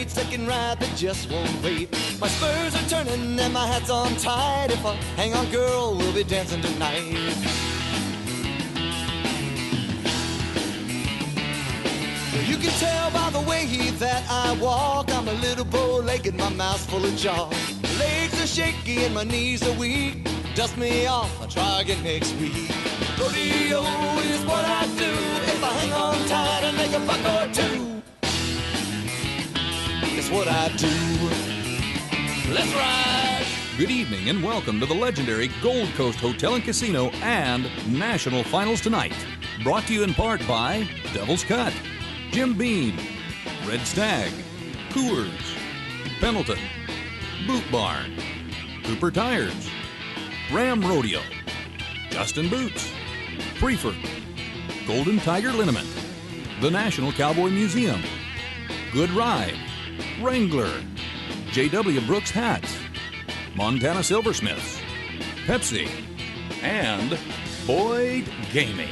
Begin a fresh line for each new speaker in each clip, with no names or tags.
great second ride that just won't wait. My spurs are turning and my hat's on tight. If I hang on, girl, we'll be dancing tonight. You can tell by the way that I walk, I'm a little bow-legged, my mouth's full of jaw. Legs are shaky and my knees are weak. Dust me off, I'll try again next week. Rodeo is what I do. If I hang on tight and make a buck or two, it's what I do. Let's ride.
Good evening and welcome to the legendary Gold Coast Hotel and Casino and National Finals Tonight. Brought to you in part by Devil's Cut, Jim Beam, Red Stag, Coors, Pendleton, Boot Barn, Cooper Tires, Ram Rodeo, Justin Boots, Prefer, Golden Tiger Liniment, the National Cowboy Museum, Good Ride, Wrangler, J.W. Brooks Hats, Montana Silversmiths, Pepsi, and Boyd Gaming.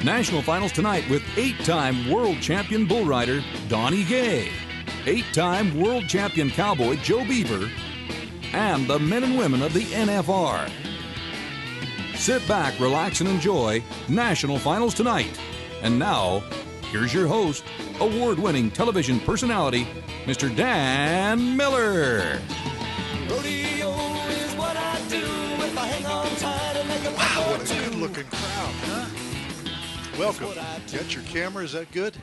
National Finals tonight with 8-time world champion bull rider Donnie Gay, 8-time world champion cowboy Joe Beaver, and the men and women of the NFR. Sit back, relax, and enjoy National Finals tonight. And now, here's your host, award-winning television personality, Mr. Dan Miller.
Rodeo is what I do. If I hang on tight and make a buck or
what a good-looking crowd, huh? Welcome. Got your camera? Is that good?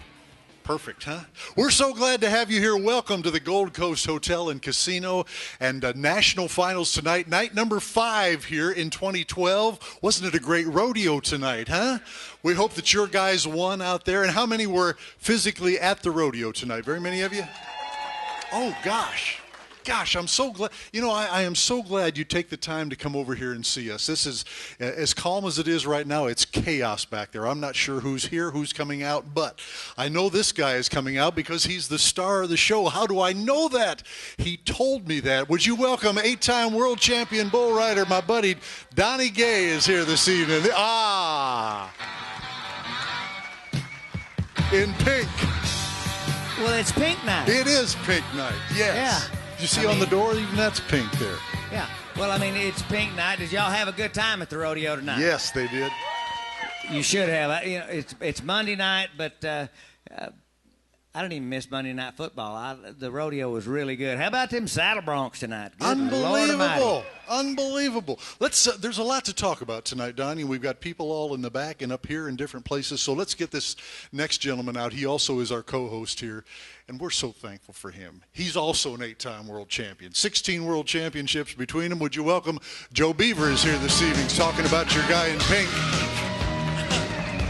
Perfect, huh? We're so glad to have you here. Welcome to the Gold Coast Hotel and Casino and National Finals tonight. Night number 5 here in 2012. Wasn't it a great rodeo tonight, huh? We hope that your guys won out there. And how many were physically at the rodeo tonight? Very many of you? Oh, gosh. Gosh, I'm so glad. You know, I am so glad you take the time to come over here and see us. This is, as calm as it is right now, it's chaos back there. I'm not sure who's here, who's coming out, but I know this guy is coming out because he's the star of the show. How do I know that? He told me that. Would you welcome 8-time world champion bull rider, my buddy Donnie Gay is here this evening. In pink.
Well, it's pink night.
It is pink night, yes.
Yeah.
You see on the door, even that's pink there.
Yeah. Well, I mean, it's pink night. Did y'all have a good time at the rodeo tonight?
Yes, they did.
You should have. You know, it's Monday night, but I didn't even miss Monday Night Football. The rodeo was really good. How about them saddle broncs tonight? Good
Unbelievable. Unbelievable. There's a lot to talk about tonight, Donnie. We've got people all in the back and up here in different places. So let's get this next gentleman out. He also is our co-host here, and we're so thankful for him. He's also an 8-time world champion. 16 world championships between them. Would you welcome Joe Beaver is here this evening talking about your guy in pink.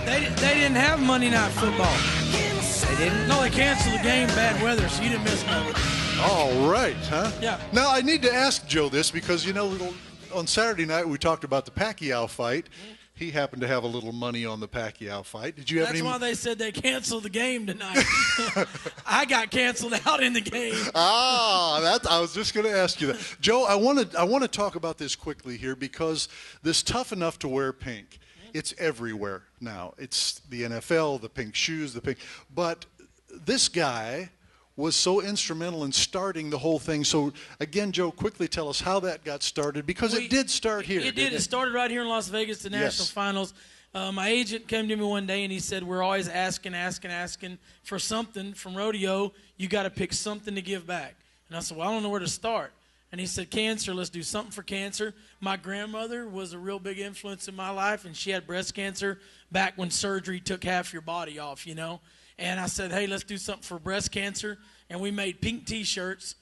They didn't have Monday Night Football.
They didn't?
No, they canceled the game, bad weather, so you didn't miss nothing.
All right, huh?
Yeah.
Now, I need to ask Joe this because, you know, on Saturday night we talked about the Pacquiao fight. He happened to have a little money on the Pacquiao fight. Did you have
That's
any?
why they said they canceled the game tonight. I got canceled out in the game.
I was just going to ask you that. Joe, I want to talk about this quickly here because this Tough Enough to Wear pink, it's everywhere now. It's the NFL, the pink shoes, the pink. But this guy was so instrumental in starting the whole thing. So, again, Joe, quickly tell us how that got started because it did start here.
It did. It started right here in Las Vegas, the National Finals. My agent came to me one day and he said, we're always asking for something from rodeo. You got to pick something to give back. And I said, well, I don't know where to start. And he said, cancer, let's do something for cancer. My grandmother was a real big influence in my life, and she had breast cancer back when surgery took half your body off, you know. And I said, hey, let's do something for breast cancer. And we made pink T-shirts.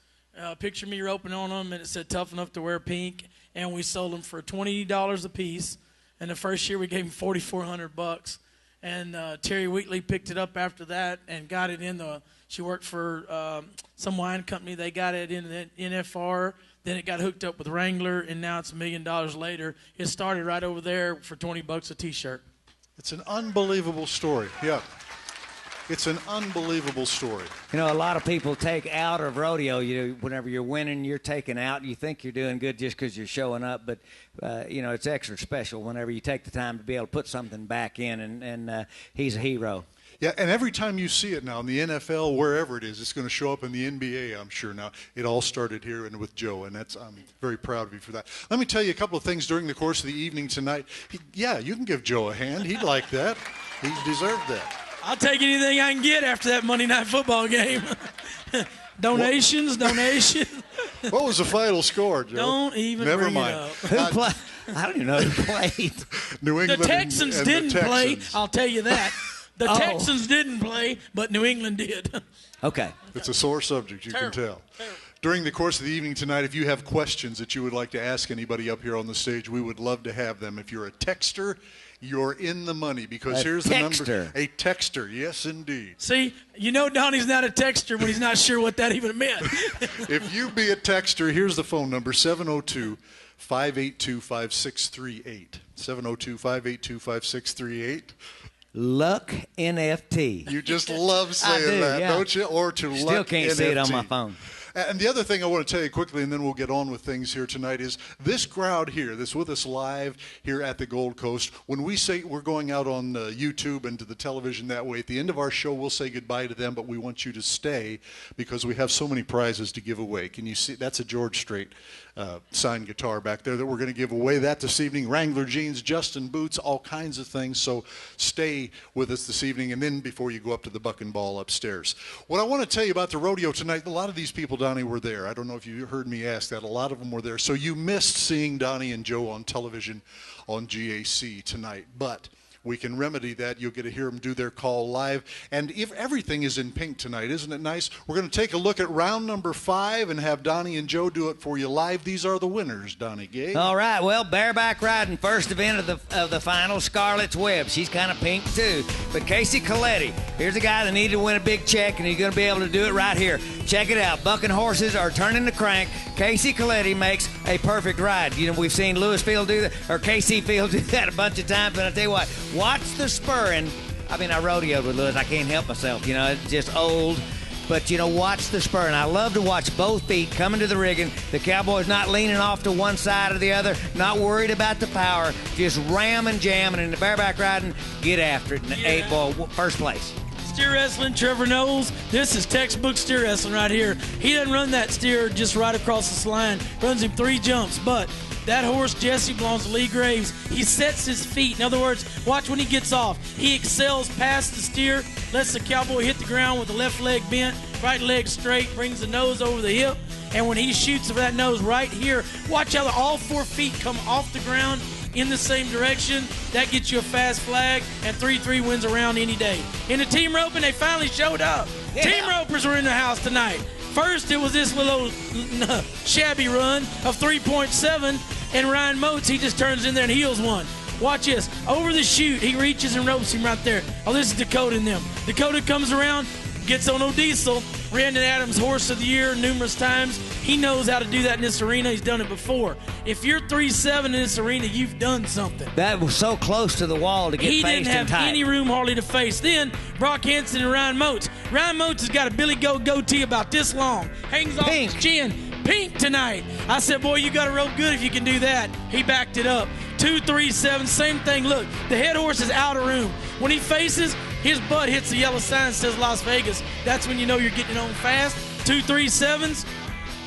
Picture me roping on them, and it said tough enough to wear pink. And we sold them for $20 a piece. And the first year we gave them $4,400. And Terry Wheatley picked it up after that and got it in the – she worked for some wine company. They got it in the NFR. Then it got hooked up with Wrangler, and now it's $1 million later. It started right over there for $20 a T-shirt.
It's an unbelievable story, yeah. It's an unbelievable story.
You know, a lot of people take out of rodeo. Whenever you're winning, you're taken out. You think you're doing good just because you're showing up. But, it's extra special whenever you take the time to be able to put something back in, and he's a hero.
Yeah, and every time you see it now in the NFL, wherever it is, it's going to show up in the NBA, I'm sure now. It all started here and with Joe, and I'm very proud of you for that. Let me tell you a couple of things during the course of the evening tonight. Yeah, you can give Joe a hand. He'd like that. He deserved that.
I'll take anything I can get after that Monday Night Football game. Donations.
What was the final score, Joe?
Don't even
Never
bring
mind.
it up.
I don't even know who played.
New England
The Texans
and
didn't
the
play,
Texans.
I'll tell you that. The Texans didn't play, but New England did.
Okay.
It's a sore subject, you can tell. During the course of the evening tonight, if you have questions that you would like to ask anybody up here on the stage, we would love to have them. If you're a texter, you're in the money because here's the number. A texter, yes, indeed.
See, you know Donnie's not a texter when he's not sure what that even meant.
If you be a texter, here's the phone number, 702-582-5638. 702-582-5638.
Luck NFT.
You just love saying that, don't you? Or to
Still
Luck
can't
NFT.
see it on my phone.
And the other thing I want to tell you quickly, and then we'll get on with things here tonight, is this crowd here that's with us live here at the Gold Coast, when we say we're going out on YouTube and to the television that way, at the end of our show, we'll say goodbye to them, but we want you to stay because we have so many prizes to give away. Can you see? That's a George Strait signed guitar back there that we're going to give away that this evening. Wrangler jeans, Justin boots, all kinds of things. So stay with us this evening, and then before you go up to the Buck and Ball upstairs. What I want to tell you about the rodeo tonight, a lot of these people, Donnie, were there. I don't know if you heard me ask that. A lot of them were there. So you missed seeing Donnie and Joe on television on GAC tonight. But we can remedy that. You'll get to hear them do their call live. And if everything is in pink tonight, isn't it nice? We're going to take a look at round number 5 and have Donnie and Joe do it for you live. These are the winners, Donnie Gay.
All right, well, bareback riding, first event of the final, Scarlett's Web. She's kind of pink, too. But Casey Coletti, here's a guy that needed to win a big check, and he's going to be able to do it right here. Check it out. Bucking horses are turning the crank. Casey Coletti makes a perfect ride. You know, we've seen Lewis Field do that, or Casey Field do that a bunch of times, but I tell you what, watch the spurring. I mean, I rodeoed with Lewis. I can't help myself. You know, it's just old. But, you know, watch the spurring. I love to watch both feet coming to the rigging. The Cowboys not leaning off to one side or the other, not worried about the power, just ramming, jamming, and the bareback riding, get after it in the 8-ball, first place.
Steer wrestling, Trevor Knowles. This is textbook steer wrestling right here. He doesn't run that steer just right across this line. Runs him 3 jumps, but that horse, Jesse, belongs to Lee Graves. He sets his feet. In other words, watch when he gets off. He excels past the steer, lets the Cowboy hit the ground with the left leg bent, right leg straight, brings the nose over the hip, and when he shoots of that nose right here, watch how all 4 feet come off the ground in the same direction. That gets you a fast flag, and 3-3 wins around any day. In the team roping, they finally showed up. Yeah. Team ropers were in the house tonight. First, it was this little shabby run of 3.7, and Ryan Motes, he just turns in there and heels one. Watch this. Over the chute, he reaches and ropes him right there. Oh, this is Dakota and them. Dakota comes around, gets on O'Diesel, Brandon Adams Horse of the Year numerous times. He knows how to do that in this arena. He's done it before. If you're 3-7 in this arena, you've done something.
That was so close to the wall to get faced and tight.
He didn't have any room hardly to face. Then Brock Henson and Ryan Motes. Ryan Motes has got a Billy Goat goatee about this long. Hangs off his chin. Pink tonight. I said, boy, you got to rope good if you can do that. He backed it up. 2-3-7, same thing. Look, the head horse is out of room. When he faces, his butt hits the yellow sign that says Las Vegas. That's when you know you're getting it on fast. 2-3-7s.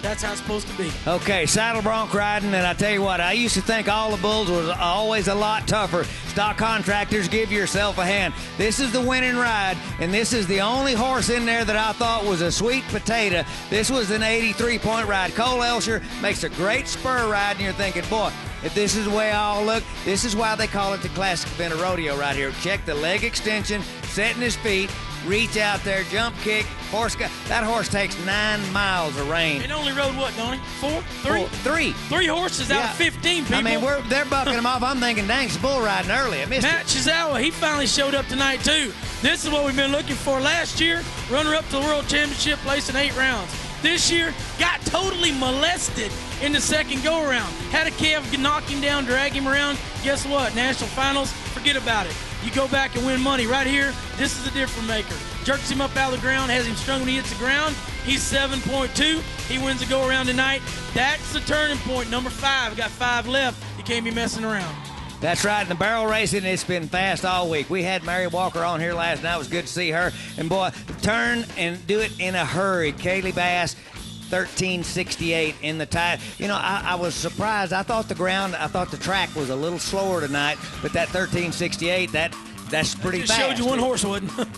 That's how it's supposed to be.
Okay, saddle bronc riding, and I tell you what, I used to think all the bulls was always a lot tougher. Stock contractors, give yourself a hand. This is the winning ride, and this is the only horse in there that I thought was a sweet potato. This was an 83-point ride. Cole Elsher makes a great spur ride, and you're thinking, boy, if this is the way I all look, this is why they call it the classic event of rodeo right here. Check the leg extension, setting his feet, reach out there, jump kick. That horse takes 9 miles of rein.
And only rode what, Donnie? 4? 3?
3.
3 horses out of 15 people.
I mean, they're bucking them off. I'm thinking, dang, it's bull riding early. I missed
Matt
it.
Chizawa, he finally showed up tonight, too. This is what we've been looking for last year. Runner-up to the World Championship, placed in 8 rounds. This year, got totally molested in the second go-around. Had a calf knock him down, drag him around. Guess what? National finals, forget about it. You go back and win money. Right here, this is a difference maker. Jerks him up out of the ground, has him strung when he hits the ground. He's 7.2. He wins the go-around tonight. That's the turning point. Number 5. Got 5 left. You can't be messing around.
That's right. In the barrel racing, it's been fast all week. We had Mary Walker on here last night. It was good to see her. And, boy, turn and do it in a hurry. Kaylee Bass, 13:68 in the tie. You know, I was surprised. I thought the track was a little slower tonight, but that 13:68, that's pretty fast.
Just showed you one horse, wouldn't it?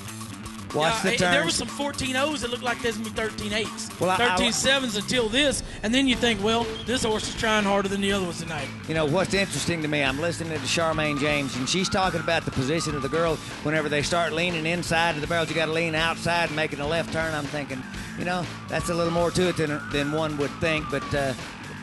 Watch the turn.
There was some 14.0s that looked like there's going to be 13.8s.
Well,
13.7s until this, and then you think, well, this horse is trying harder than the other ones tonight.
You know, what's interesting to me, I'm listening to Charmaine James, and she's talking about the position of the girls whenever they start leaning inside of the barrels. You got to lean outside and making a left turn. I'm thinking, you know, that's a little more to it than one would think, but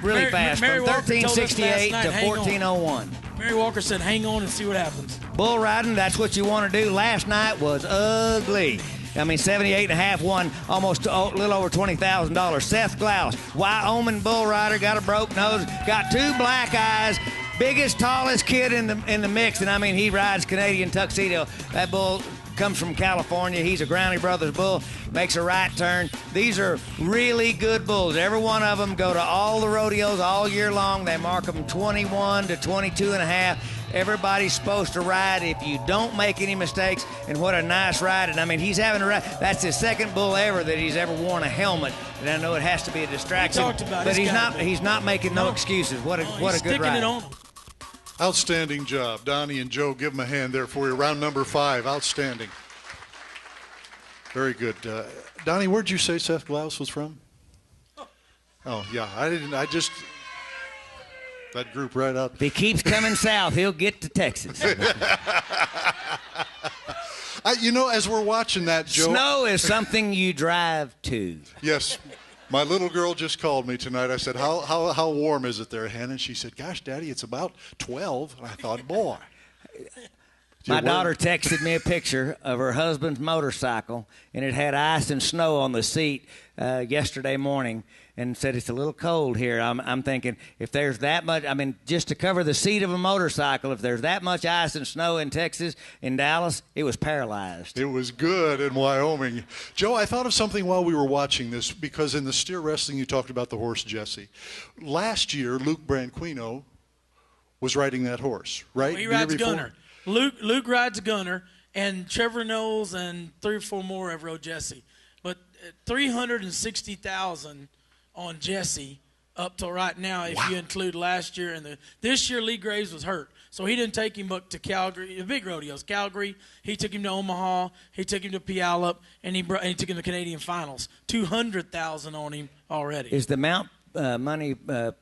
really fast.
Mary
From 13:68 to 14:01.
Mary Walker said, hang on and see what happens.
Bull riding, that's what you want to do. Last night was ugly. I mean, 78.5 won almost a little over $20,000. Seth Glaus, Wyoming bull rider, got a broke nose, got 2 black eyes, biggest, tallest kid in the mix. And I mean, he rides Canadian tuxedo. That bull comes from California. He's a Groundy Brothers bull, makes a right turn. These are really good bulls. Every one of them go to all the rodeos all year long. They mark them 21 to 22.5. Everybody's supposed to ride if you don't make any mistakes. And what a nice ride. And I mean, he's having a ride. That's his second bull ever that he's ever worn a helmet. And I know it has to be a distraction.
We talked about
but
it.
He's not making no excuses. What a good ride.
It on.
Outstanding job. Donnie and Joe, give them a hand there for you. Round number 5. Outstanding. Very good. Donnie, where'd you say Seth Glaus was from? Oh, yeah. That group right out.
If he keeps coming south, he'll get to Texas.
You know, as we're watching that, Joe.
Snow is something you drive to.
Yes. My little girl just called me tonight. I said, how warm is it there, Hannah? And she said, gosh, Daddy, it's about 12. And I thought, boy.
My daughter texted me a picture of her husband's motorcycle, and it had ice and snow on the seat yesterday morning, and said it's a little cold here. I'm thinking, if there's that much, I mean, just to cover the seat of a motorcycle, if there's that much ice and snow in Texas, in Dallas, it was paralyzed.
It was good in Wyoming. Joe, I thought of something while we were watching this, because in the steer wrestling you talked about the horse Jesse. Last year, Luke Branquino was riding that horse, right?
Well, he rides Gunner. Luke rides Gunner, and Trevor Knowles and 3 or 4 more have rode Jesse. But $360,000 on Jesse up till right now, if you include last year and this year. Lee Graves was hurt, so he didn't take him up to Calgary, the big rodeos. Calgary, he took him to Omaha, he took him to Puyallup, and he took him to Canadian Finals. $200,000 on him already.
Is the Mount money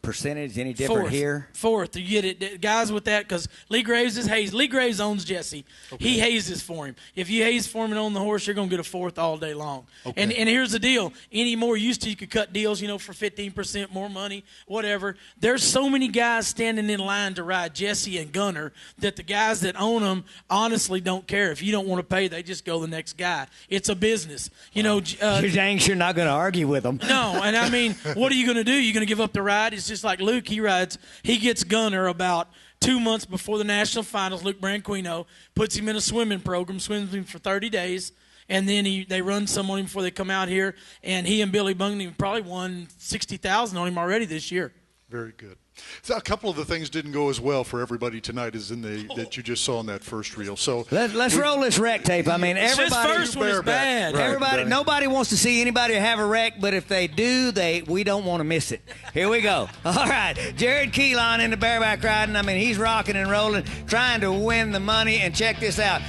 percentage any different here?
Fourth. You get it, guys, with that, because Lee Graves is hazed. Lee Graves owns Jesse. Okay. He hazes for him. If you haze for him and own the horse, you're going to get a fourth all day long. Okay. And here's the deal. Anymore, used to, you could cut deals, for 15% more money, whatever. There's so many guys standing in line to ride Jesse and Gunner that the guys that own them honestly don't care. If you don't want to pay, they just go the next guy. It's a business. You're
dang sure not going to argue with them.
No, and I mean, what are you going to do? You're going to give up the ride? It's just like Luke. He gets Gunner about 2 months before the national finals. Luke Branquino puts him in a swimming program, swims him for 30 days, and then they run some on him before they come out here. And he and Billy Bungan probably won $60,000 on him already this year.
Very good. So a couple of the things didn't go as well for everybody tonight as that you just saw in that first reel. So
let's roll this wreck tape. I mean, everybody.
This first one is bad.
Everybody, nobody wants to see anybody have a wreck, but if they do, we don't want to miss it. Here we go. All right, Jared Keelan in the bareback riding. I mean, he's rocking and rolling, trying to win the money. And check this out.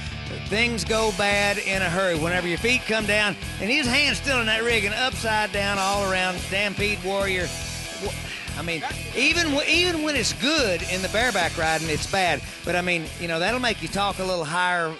Things go bad in a hurry. Whenever your feet come down, and his hand's still in that rig and upside down all around. Stampede Warrior. I mean, even when it's good in the bareback riding, it's bad. But, I mean, that'll make you talk a little higher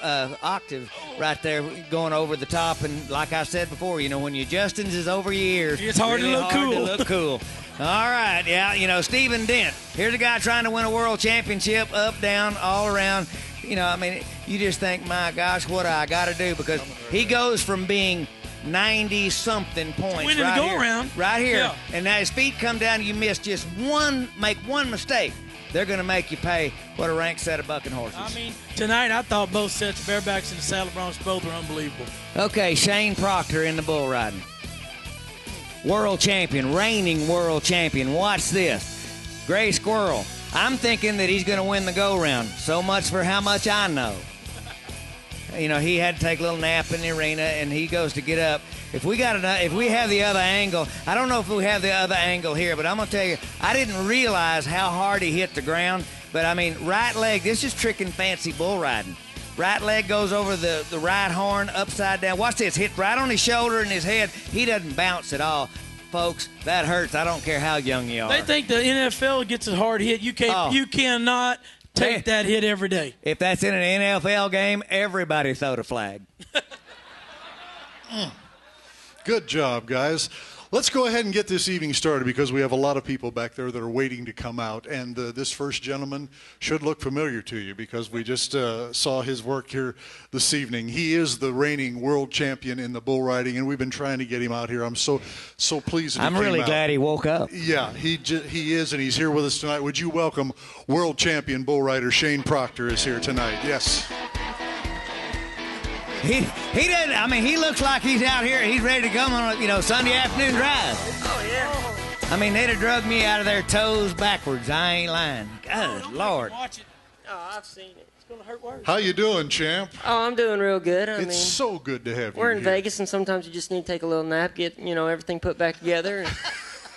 octave right there going over the top. And like I said before, when your Justins is over your ears,
it's hard to look cool.
All right, yeah, Stephen Dent. Here's a guy trying to win a world championship, up, down, all around. I mean, you just think, my gosh, what I got to do? Because he goes from being 90-something points
winning
right
the
here,
go-around.
right here.
Yeah.
And now his feet come down, you miss just make one mistake. They're going to make you pay what a ranked set of bucking horses.
I mean, tonight I thought both sets of barebacks and the saddle broncs both were unbelievable.
Okay, Shane Proctor in the bull riding. World champion, reigning world champion. Watch this. Gray Squirrel. I'm thinking that he's going to win the go-round. So much for how much I know. You know, he had to take a little nap in the arena, and he goes to get up. If we have the other angle, I don't know if we have the other angle here, but I'm going to tell you, I didn't realize how hard he hit the ground. But, I mean, right leg, this is tricking fancy bull riding. Right leg goes over the right horn upside down. Watch this, hit right on his shoulder and his head. He doesn't bounce at all. Folks, that hurts. I don't care how young you are.
They think the NFL gets a hard hit. You cannot take that hit every day.
If that's in an NFL game, everybody throw the flag.
Good job, guys. Let's go ahead and get this evening started because we have a lot of people back there that are waiting to come out. And this first gentleman should look familiar to you because we just saw his work here this evening. He is the reigning world champion in the bull riding, and we've been trying to get him out here. I'm so pleased that he
I'm
came
really
out.
glad he woke up.
Yeah, he is, and he's here with us tonight. Would you welcome world champion bull rider Shane Proctor is here tonight. Yes.
He doesn't. I mean, he looks like he's out here. He's ready to come on a Sunday afternoon drive.
Oh yeah.
I mean, they'd have drugged me out of their toes backwards. I ain't lying. Good Lord.
Watch it.
Oh, I've seen it.
It's going to hurt worse.
How you doing, champ?
Oh, I'm doing real good. I mean,
It's so good to have you
we're in
here.
Vegas, and sometimes you just need to take a little nap, get everything put back together. And,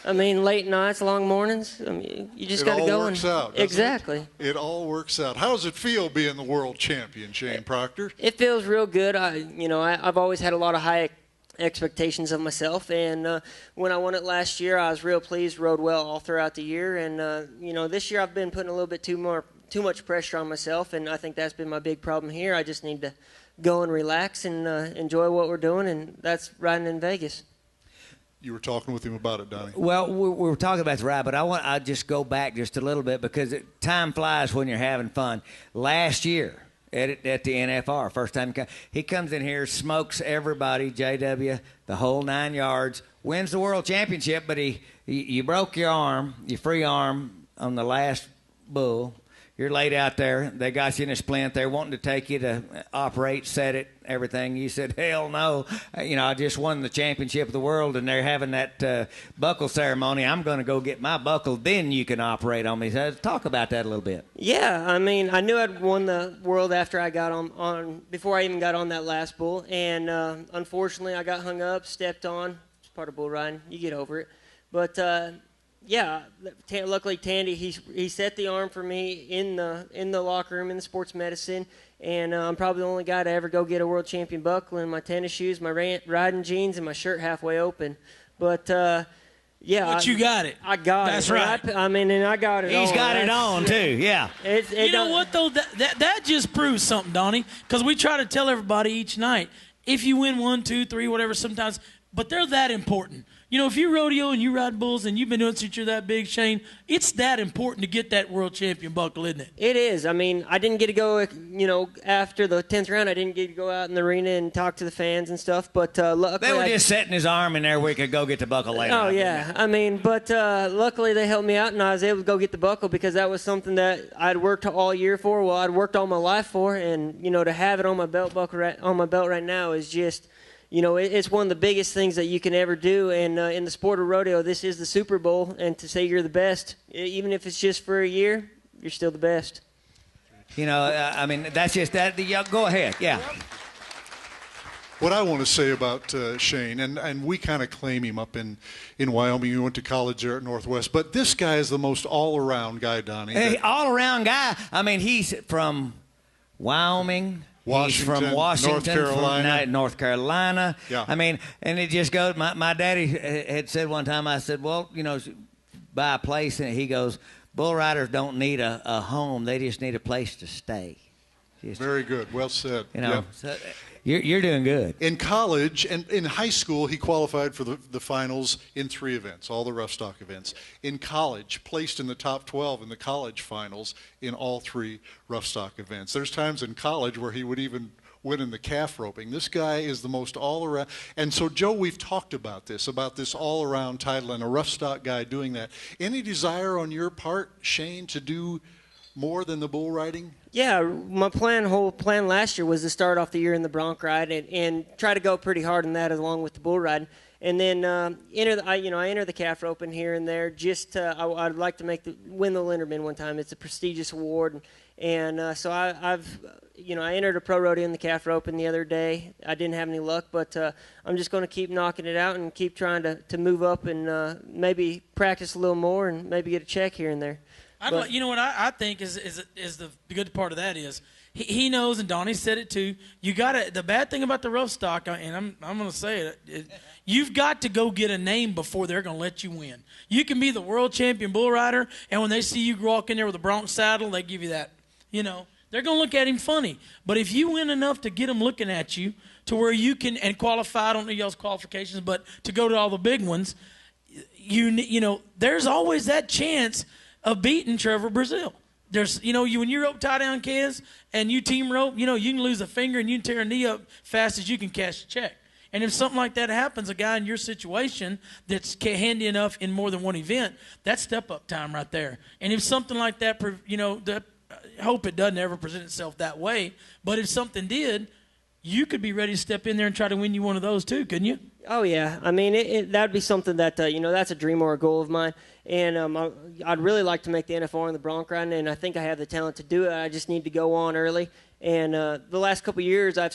I mean, late nights, long mornings. I mean, you just got to go.
It all works out, doesn't
exactly.
It all works out. How does it feel being the world champion, Shane Proctor?
It feels real good. I've always had a lot of high expectations of myself, and when I won it last year, I was real pleased. Rode well all throughout the year, and this year I've been putting a little bit too much pressure on myself, and I think that's been my big problem here. I just need to go and relax and enjoy what we're doing, and that's riding in Vegas.
You were talking with him about it, Donnie.
Well, we were talking about the ride, but I just go back just a little bit because time flies when you're having fun. Last year at the NFR, first time he comes in here, smokes everybody, JW, the whole 9 yards, wins the world championship, but you broke your arm, your free arm on the last bull. You're laid out there. They got you in a splint. They're wanting to take you to operate, set it, everything. You said, hell no. I just won the championship of the world, and they're having that buckle ceremony. I'm going to go get my buckle. Then you can operate on me. So talk about that a little bit.
Yeah, I mean, I knew I'd won the world after I got on before I even got on that last bull. And unfortunately, I got hung up, stepped on. It's part of bull riding. You get over it. But yeah, luckily Tandy he set the arm for me in the locker room in the sports medicine, and I'm probably the only guy to ever go get a world champion buckle in my tennis shoes, my riding jeans, and my shirt halfway open. But yeah,
But you got it.
I got it.
That's right.
I mean, and I got it.
He's got it on too. Yeah.
You
know what though? That just proves something, Donnie. Because we try to tell everybody each night, if you win 1, 2, 3, whatever, sometimes, but they're that important. If you rodeo and you ride bulls and you've been doing it since you're that big, Shane, it's that important to get that world champion buckle, isn't it?
It is. I mean, I didn't get to go, after the 10th round, I didn't get to go out in the arena and talk to the fans and stuff. But luckily,
they were just setting his arm in there. We could go get the buckle later.
Oh, yeah. I mean, but luckily they helped me out, and I was able to go get the buckle because that was something that I'd worked all year for. Well, I'd worked all my life for, and, to have it on my belt buckle on my belt right now is just – it's one of the biggest things that you can ever do. And in the sport of rodeo, this is the Super Bowl. And to say you're the best, even if it's just for a year, you're still the best.
I mean, that's just that. Go ahead. Yeah.
What I want to say about Shane, and we kind of claim him up in Wyoming. You went to college there at Northwest. But this guy is the most all-around guy, Donnie.
Hey, all-around guy. I mean, he's from Wyoming.
Washington,
he's from Washington,
North Carolina.
Yeah. I mean, and it just goes. My daddy had said one time, I said, well, buy a place. And he goes, bull riders don't need a home. They just need a place to stay.
Very good. Well said.
Yep. So you're doing good.
In college and in high school, he qualified for the finals in 3 events, all the rough stock events. In college, placed in the top 12 in the college finals in all 3 rough stock events. There's times in college where he would even win in the calf roping. This guy is the most all-around. And so, Joe, we've talked about this all-around title and a rough stock guy doing that. Any desire on your part, Shane, to do more than the bull riding?
Yeah, my whole plan last year was to start off the year in the bronc ride and try to go pretty hard in that along with the bull riding. And then I enter the calf roping here and there. I'd like to win the Linderman one time. It's a prestigious award, and so I entered a pro rodeo in the calf roping the other day. I didn't have any luck, but I'm just going to keep knocking it out and keep trying to move up and maybe practice a little more and maybe get a check here and there.
You know what I think is the good part of that is he knows, and Donnie said it too. You got the bad thing about the rough stock, and I'm going to say it. You've got to go get a name before they're going to let you win. You can be the world champion bull rider, and when they see you walk in there with a bronc saddle, they give you that. They're going to look at him funny. But if you win enough to get them looking at you to where you can and qualify, I don't know y'all's qualifications, but to go to all the big ones, there's always that chance of beating Trevor Brazil. There's, when you rope tie down kids and you team rope, you can lose a finger and you can tear a knee up fast as you can cash a check. And if something like that happens, a guy in your situation that's handy enough in more than one event, that's step-up time right there. And if something like that, I hope it doesn't ever present itself that way, but if something did, you could be ready to step in there and try to win you one of those too, couldn't you?
Oh, yeah. I mean, that'd be something that, that's a dream or a goal of mine. And I'd really like to make the NFR in the bronc riding, and I think I have the talent to do it. I just need to go on early. And the last couple of years I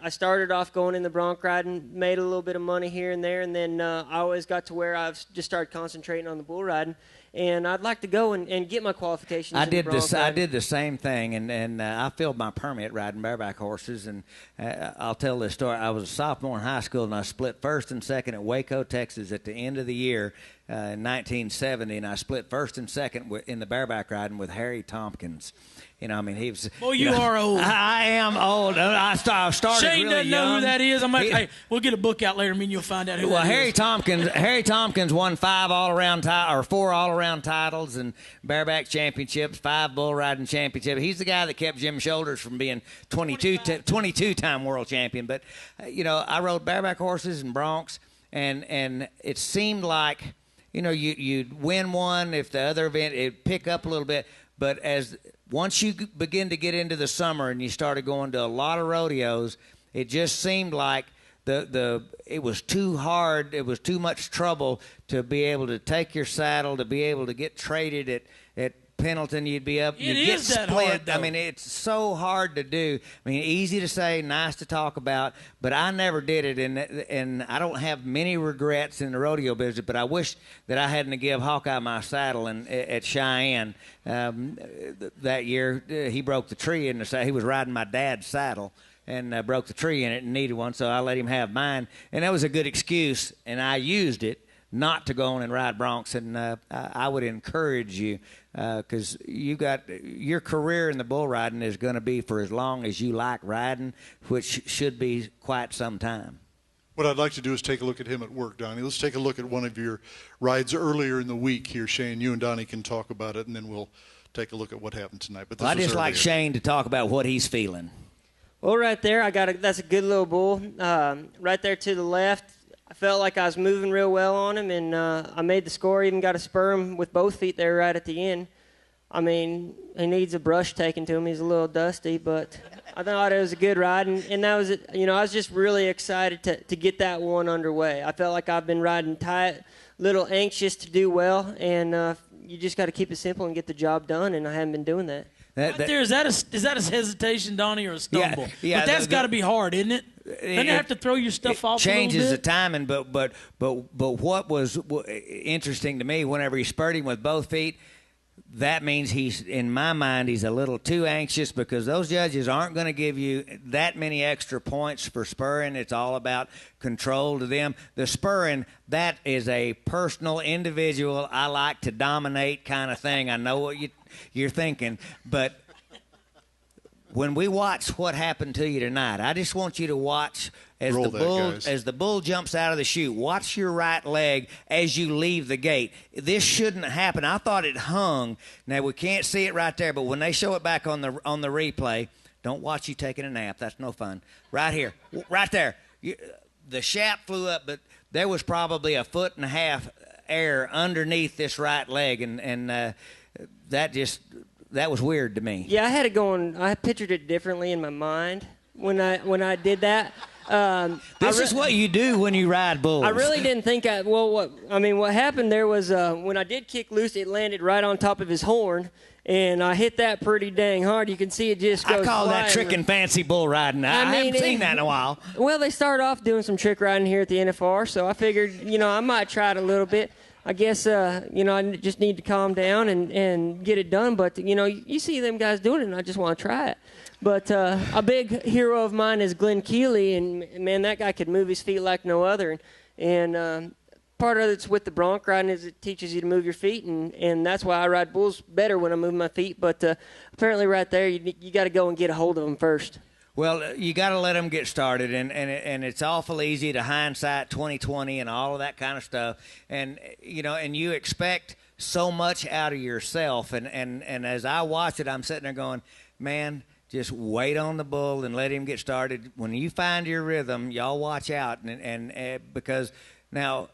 started off going in the bronc riding, made a little bit of money here and there, and then I always got to where I've just started concentrating on the bull riding. And I'd like to go and get my qualifications.
I did the same thing, and I filled my permit riding bareback horses. And I'll tell this story. I was a sophomore in high school, and I split first and second at Waco, Texas, at the end of the year in 1970. And I split first and second in the bareback riding with Harry Tompkins. He was.
Well, you are old.
I am old. I started
Shane
really
doesn't know who that is. Hey, we'll get a book out later, and you'll find out who that is.
Harry Tompkins won 4 all-around titles and bareback championships, 5 bull riding championships. He's the guy that kept Jim Shoulders from being 22-time world champion. But I rode bareback horses and broncs, and it seemed like you'd win one if the other event it'd pick up a little bit, but once you begin to get into the summer and you started going to a lot of rodeos, it just seemed like it was too hard. It was too much trouble to be able to take your saddle, to be able to get traded at Pendleton. You'd be up. You'd get split.
Hard, though.
I mean, it's so hard to do. I mean, easy to say, nice to talk about, but I never did it, and I don't have many regrets in the rodeo business. But I wish that I hadn't to give Hawkeye my saddle at Cheyenne that year. He broke the tree in the saddle. He was riding my dad's saddle and broke the tree in it and needed one, so I let him have mine, and that was a good excuse, and I used it not to go on and ride broncs. And I would encourage you, because your career in the bull riding is going to be for as long as you like riding, which should be quite some time.
What I'd like to do is take a look at him at work, Donnie. Let's take a look at one of your rides earlier in the week here, Shane. You and Donnie can talk about it, and then we'll take a look at what happened tonight. But
I just like Shane to talk about what he's feeling.
Well, right there, that's a good little bull. Right there to the left, I felt like I was moving real well on him, and I made the score. Even got to spur him with both feet there right at the end. I mean, he needs a brush taken to him. He's a little dusty, but I thought it was a good ride, and that was it. I was just really excited to get that one underway. I felt like I've been riding tight, a little anxious to do well, and you just got to keep it simple and get the job done, and I haven't been doing that.
Is that a hesitation, Donnie, or a stumble?
Yeah,
but that's got to be hard, isn't it? Doesn't it have to throw your stuff off a little bit?
Changes the timing, but what was interesting to me, whenever he spurred him with both feet, that means in my mind, he's a little too anxious, because those judges aren't going to give you that many extra points for spurring. It's all about control to them. The spurring, that is a personal, individual, I like to dominate kind of thing. I know what you're thinking, but when we watch what happened to you tonight, I just want you to watch as the bull jumps out of the chute. Watch your right leg as you leave the gate. This shouldn't happen. I thought it hung. Now we can't see it right there, but when they show it back on the replay, don't watch you taking a nap. That's no fun. Right here, right there. The shaft flew up, but there was probably 1.5 feet air underneath this right leg, and that just that was weird to me.
Yeah, I pictured it differently in my mind when I did that.
This is what you do when you ride bulls.
I really didn't think what happened there was when I did kick loose, it landed right on top of his horn, and I hit that pretty dang hard. You can see it just goes
I call
flying.
that trick and fancy bull riding. I haven't seen that in a while.
Well, they started off doing some trick riding here at the NFR, so I figured, I might try it a little bit. I guess, I just need to calm down and get it done. But, you see them guys doing it, and I just want to try it. But a big hero of mine is Glenn Keeley, and, man, that guy could move his feet like no other. And part of it's with the bronc riding is it teaches you to move your feet, and that's why I ride bulls better when I move my feet. But apparently right there, you got to go and get a hold of them first.
Well, you got to let them get started, and it's awful easy to hindsight 2020 and all of that kind of stuff, and you expect so much out of yourself, and as I watch it, I'm sitting there going, man, just wait on the bull and let him get started. When you find your rhythm, y'all watch out, and because now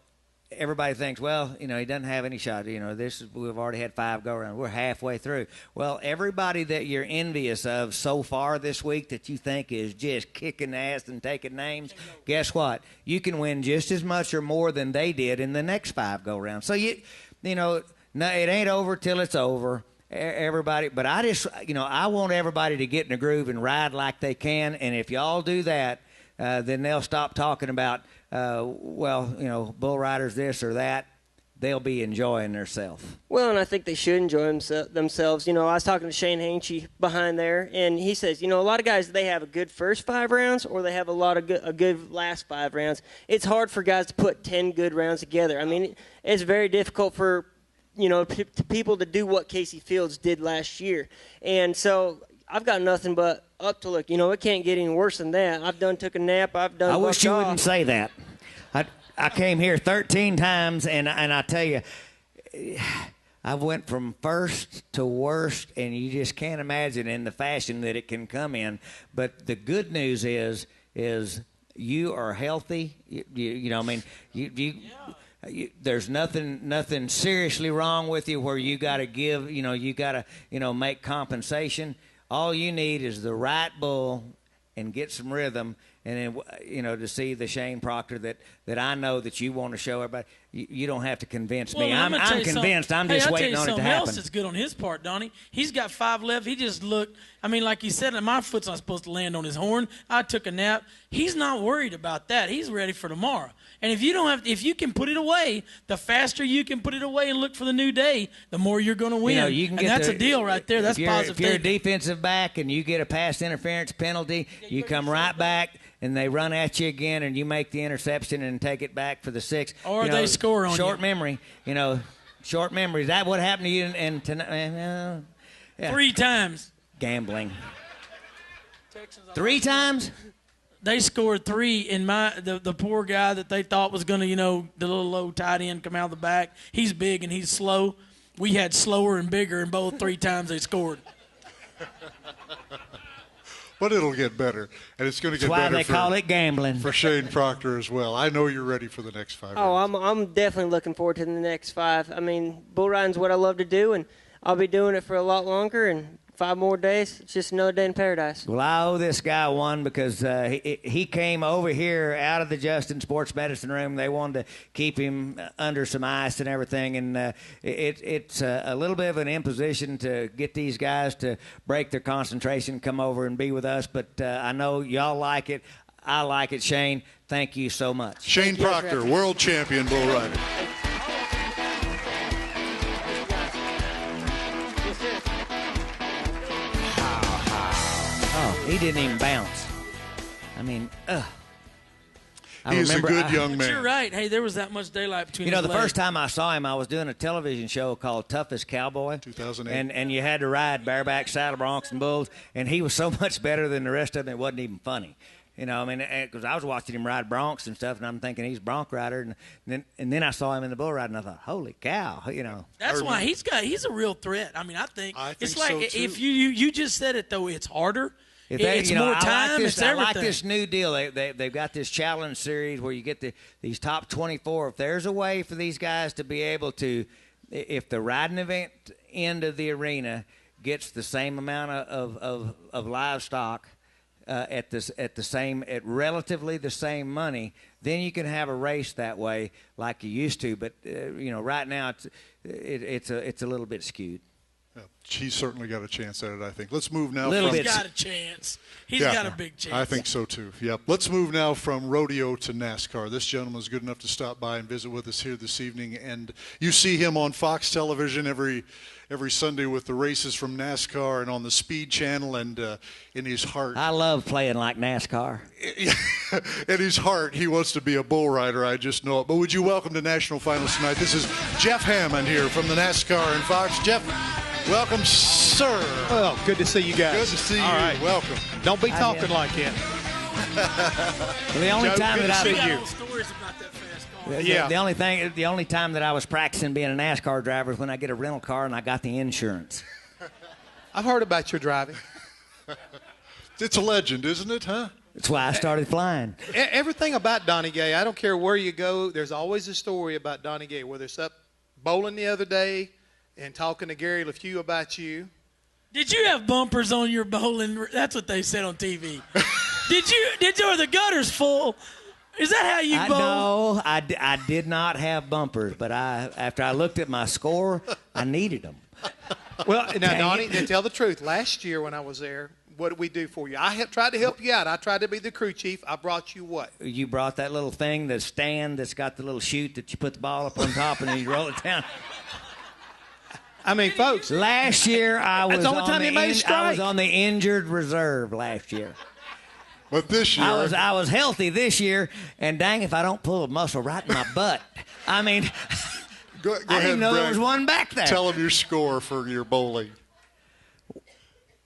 everybody thinks, well, he doesn't have any shot. We've already had 5 go-arounds. We're halfway through. Well, everybody that you're envious of so far this week that you think is just kicking ass and taking names, guess what? You can win just as much or more than they did in the next 5 go-rounds. So, no, it ain't over till it's over. Everybody, but I just, I want everybody to get in a groove and ride like they can. And if y'all do that, then they'll stop talking about, bull riders this or that. They'll be enjoying themselves.
Well, and I think they should enjoy themselves. I was talking to Shane Hanchey behind there, and he says, a lot of guys, they have a good first 5 rounds or they have a good last 5 rounds. It's hard for guys to put 10 good rounds together. I mean, it's very difficult for people to do what Casey Fields did last year. And so I've got nothing but up to look. It can't get any worse than that. I've took a nap. I
wish you wouldn't say that. I came here 13 times, and I tell you, I went from first to worst, and you just can't imagine in the fashion that it can come in. But the good news is you are healthy. There's nothing seriously wrong with you where you got to give, you got to, make compensation. All you need is the right bull and get some rhythm, and then, to see the Shane Proctor that I know that you want to show everybody. You don't have to convince me. I'm convinced. I'm just waiting on it to happen.
Something else that's good on his part, Donnie. He's got 5 left. He just looked. I mean, like he said, my foot's not supposed to land on his horn. I took a nap. He's not worried about that. He's ready for tomorrow. And if you can put it away, the faster you can put it away and look for the new day, the more you're going to win. And that's a deal right there. That's positive.
If you're a defensive back and you get a pass interference penalty, you come right back and they run at you again, and you make the interception and take it back for the 6.
Or they score on you.
Short memory, short memory. Is that what happened to you? And tonight,
3 times.
Gambling. 3 times.
They scored 3 in the poor guy that they thought was going to, the little low tight end come out of the back. He's big and he's slow. We had slower and bigger, and both 3 times they scored.
But it'll get better, and it's going to get better.
That's why they call it gambling.
For Shane Proctor as well. I know you're ready for the next 5
rounds.
Oh,
I'm definitely looking forward to the next 5. I mean, bull riding's what I love to do, and I'll be doing it for a lot longer, and 5 more days, it's just another day in paradise.
Well, I owe this guy one because he came over here out of the Justin Sports Medicine Room. They wanted to keep him under some ice and everything, and it's a little bit of an imposition to get these guys to break their concentration, come over and be with us, but I know y'all like it. I like it. Shane, thank you so much.
Shane Proctor, world champion bull rider.
He didn't even bounce. I mean,
He's a good young man.
But you're right. Hey, there was that much daylight between his
the
legs.
first time I saw him, I was doing a television show called Toughest Cowboy.
2008.
And you had to ride bareback, saddle broncs, and bulls, and he was so much better than the rest of them, it wasn't even funny. Because I was watching him ride broncs and stuff, and I'm thinking he's a bronc rider, and then I saw him in the bull ride, and I thought, holy cow,
That's why he's a real threat. I mean, I think it's like
so too.
If you just said it though, it's harder. It's more time. It's everything.
I like this new deal. They've got this challenge series where you get these top 24. If there's a way for these guys to be able to, if the riding event end of the arena gets the same amount of livestock at relatively the same money, then you can have a race that way like you used to. But right now it's a little bit skewed.
Yeah, he's certainly got a chance at it, I think. Let's move now.
He's got a chance. He's got a big chance.
I think so, too. Yep. Let's move now from rodeo to NASCAR. This gentleman is good enough to stop by and visit with us here this evening. And you see him on Fox television every Sunday with the races from NASCAR and on the Speed Channel, and in his heart.
I love playing like NASCAR.
In his heart, he wants to be a bull rider. I just know it. But would you welcome to National Finals tonight? This is Jeff Hammond here from the NASCAR and Fox. Jeff, welcome, sir.
Well, good to see you guys.
Good to see you.
All right.
Welcome.
Don't be talking like that.
Well, the only time that
We got all stories about that fast car.
Yeah.
The only time that I was practicing being a NASCAR driver is when I get a rental car and I got the insurance.
I've heard about your driving.
It's a legend, isn't it, huh?
That's why I started flying.
Everything about Donnie Gay, I don't care where you go, there's always a story about Donnie Gay, whether it's up bowling the other day and talking to Gary LeFew about you.
Did you have bumpers on your bowling? That's what they said on TV. Did you? Or the gutters full? Is that how you bowl?
No, I did not have bumpers, but after I looked at my score, I needed them.
Well, now, Donnie, to tell the truth, last year when I was there, what did we do for you? I tried to help you out. I tried to be the crew chief. I brought you what?
You brought that little thing, the stand that's got the little chute that you put the ball up on top and then you roll it down.
I mean, folks.
Last year I was,
that's the only time you made a strike.
I was on the injured reserve last year.
But this year.
I was healthy this year, and dang if I don't pull a muscle right in my butt. I mean,
go
I didn't know there was one back there.
Tell him your score for your bowling.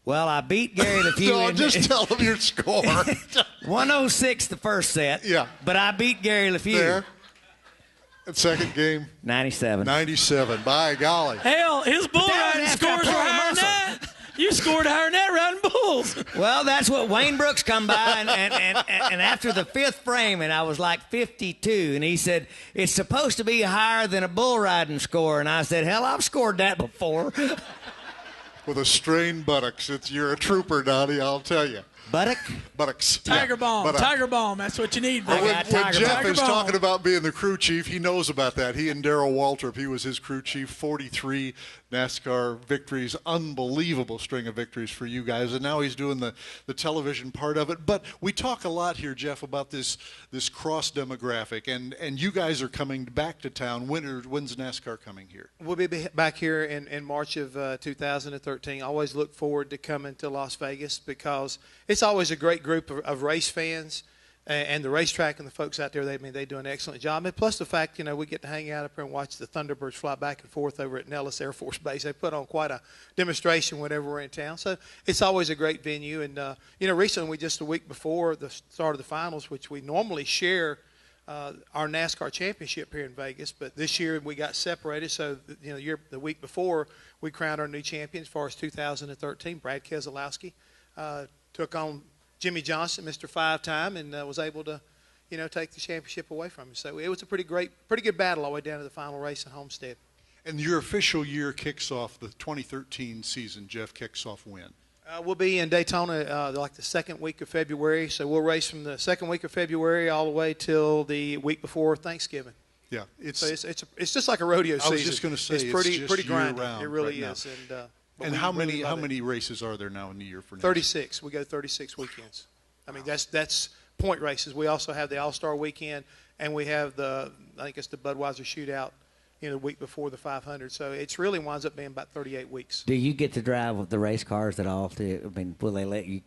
Well, I beat Gary LeFew.
No, just tell him your score.
106 the first set.
Yeah.
But I beat Gary LeFew.
There. And second game?
97.
97. By golly.
Hell, his bull riding scores were higher than that. You scored higher than that riding bulls.
Well, that's what Wayne Brooks come by, and after the fifth frame, and I was like 52, and he said, it's supposed to be higher than a bull riding score. And I said, hell, I've scored that before.
With a strained buttocks. You're a trooper, Donnie, I'll tell you. Buttocks.
Tiger Balm. Tiger Balm. That's what you need, bro.
When Jeff is
Balm.
talking about being the crew chief, he knows about that. He and Darrell Waltrip, he was his crew chief, 43 NASCAR victories, unbelievable string of victories for you guys. And now he's doing the television part of it. But we talk a lot here, Jeff, about this cross demographic. And you guys are coming back to town. When's NASCAR coming here?
We'll be back here in March of 2013. I always look forward to coming to Las Vegas because it's always a great group of race fans, and the racetrack and the folks out there, they do an excellent job. And plus the fact, we get to hang out up here and watch the Thunderbirds fly back and forth over at Nellis Air Force Base. They put on quite a demonstration whenever we're in town. So it's always a great venue. And, recently, just a week before the start of the finals, which we normally share our NASCAR championship here in Vegas, but this year we got separated. So, the week before, we crowned our new champion as far as 2013, Brad Keselowski. Took on Jimmy Johnson, Mr. Five-Time, and was able to, take the championship away from him. So it was a pretty good battle all the way down to the final race in Homestead.
And your official year kicks off, the 2013 season, Jeff, kicks off when?
We'll be in Daytona like the second week of February. So we'll race from the second week of February all the way till the week before Thanksgiving.
Yeah,
it's just like a rodeo season.
I was just going to say
it's pretty grinding. It really is.
And how many races are there now in the year for NASCAR?
36. We go 36 weekends. I mean, that's point races. We also have the All-Star weekend, and we have I think it's the Budweiser Shootout, the week before the 500. So it really winds up being about 38 weeks.
Do you get to drive the race cars at all? Will they let you?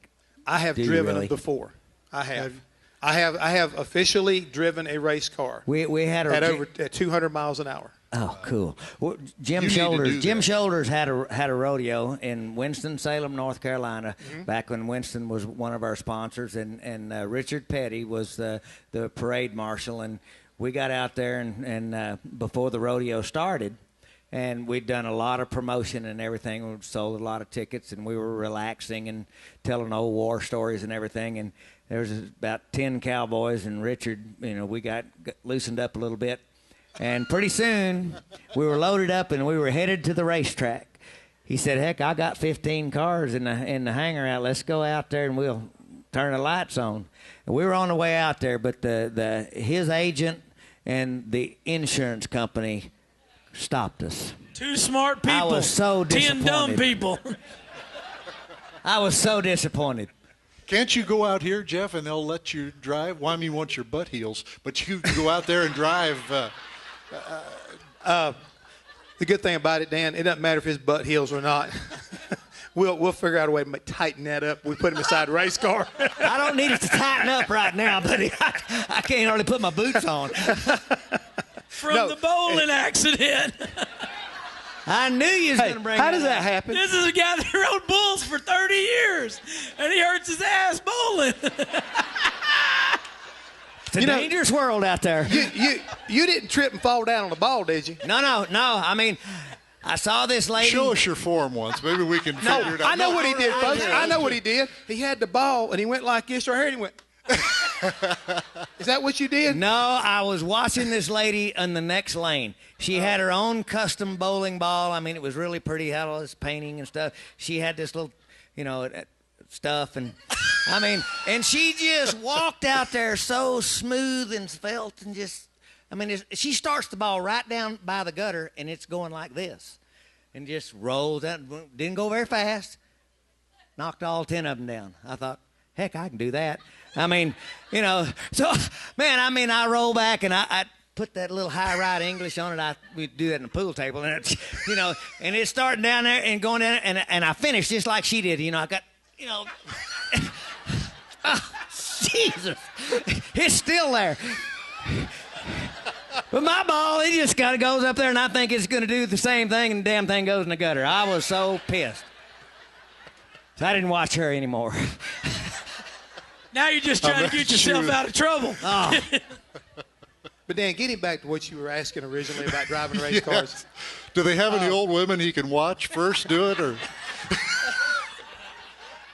I have driven them before. I have. I have officially driven a race car.
We had
at over 200 miles an hour.
Oh, cool. Well, Jim Shoulders had a rodeo in Winston-Salem, North Carolina, back when Winston was one of our sponsors, and Richard Petty was the parade marshal, and we got out there and before the rodeo started, and we'd done a lot of promotion and everything. We sold a lot of tickets, and we were relaxing and telling old war stories and everything, and there was about 10 cowboys, and Richard, we got loosened up a little bit. And pretty soon, we were loaded up and we were headed to the racetrack. he said, heck, I got 15 cars in the hangar out. Let's go out there and we'll turn the lights on. And we were on the way out there, but his agent and the insurance company stopped us.
2 smart people.
I was so disappointed.
10 dumb people.
I was so disappointed.
Can't you go out here, Jeff, and they'll let you drive? Well, I mean, once your butt heals, but you can go out there and drive.
The good thing about it, Dan, it doesn't matter if his butt heals or not. We'll figure out a way to tighten that up. We put him inside a race car.
I don't need it to tighten up right now, buddy. I can't hardly put my boots on.
From the bowling accident.
I knew you was going to bring
How does that happen?
This is a guy that rode bulls for 30 years, and he hurts his ass bowling.
It's a dangerous world out there.
You didn't trip and fall down on the ball, did you?
No. I mean, I saw this lady.
Show us your form once. Maybe we can figure it out.
I know what he did, folks. I know what he did. He had the ball, and he went like this right here, and he went. Is that what you did?
No, I was watching this lady in the next lane. She had her own custom bowling ball. I mean, it was really pretty. Had all this painting and stuff. She had this little, stuff. And, I mean, and she just walked out there so smooth and svelte and just, she starts the ball right down by the gutter, and it's going like this. And just rolls out. Didn't go very fast. Knocked all 10 of them down. I thought, heck, I can do that. I mean, so, man, I roll back and I put that little high right English on it. We do that in the pool table. And, and it started down there and going down there. And I finished just like she did. I got, oh, Jesus. It's still there. But my ball, it just kind of goes up there, and I think it's going to do the same thing, and the damn thing goes in the gutter. I was so pissed. So I didn't watch her anymore.
Now you're just trying to get yourself out of trouble.
Oh.
But Dan, getting back to what you were asking originally about driving race cars.
Do they have any old women he can watch first do it, or?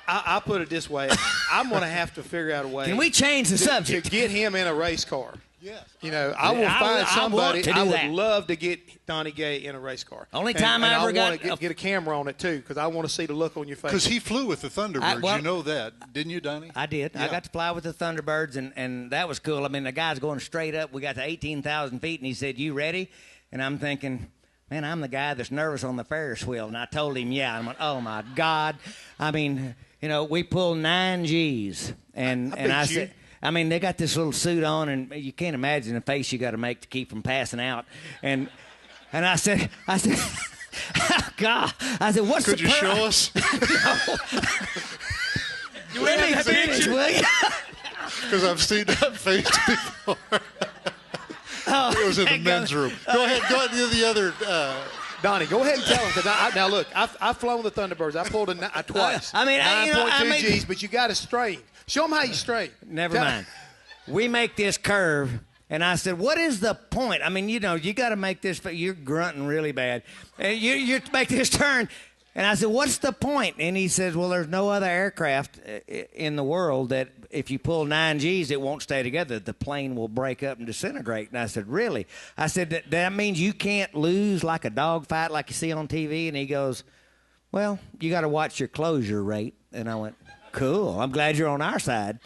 I'll put it this way. I'm going to have to figure out a way.
Can we change the subject?
To get him in a race car.
Yes.
I will find somebody. I would
that.
love to get Donnie Gay in a race car.
Only time I ever got.
I want to get a camera on it, too, because I want to see the look on your face.
Because he flew with the Thunderbirds. You know that. Didn't you, Donnie?
I did.
Yeah.
I got to fly with the Thunderbirds, and that was cool. I mean, the guy's going straight up. We got to 18,000 feet, and he said, "You ready?" And I'm thinking, man, I'm the guy that's nervous on the Ferris wheel. And I told him, yeah. And I'm like, oh, my God. I mean, we pulled 9 Gs. And I said, they got this little suit on, and you can't imagine the face you got to make to keep from passing out. And I said, oh, God. I said, what's
Could
the
you show us?
Let me finish, will you?
Because I've seen that face before. It was in the men's room. Go ahead to the other.
Donnie, go ahead and tell him. Because now, look, I've flown the Thunderbirds. I pulled it twice. 9.2 Gs, but you got to strain. Show them how you strain.
Never mind. We make this curve, and I said, what is the point? I mean, you got to make this. You're grunting really bad. And you make this turn. And I said, what's the point? And he says, well, there's no other aircraft in the world that if you pull 9 Gs, it won't stay together. The plane will break up and disintegrate. And I said, really? I said, that means you can't lose like a dog fight like you see on TV? And he goes, well, you got to watch your closure rate. And I went, cool. I'm glad you're on our side.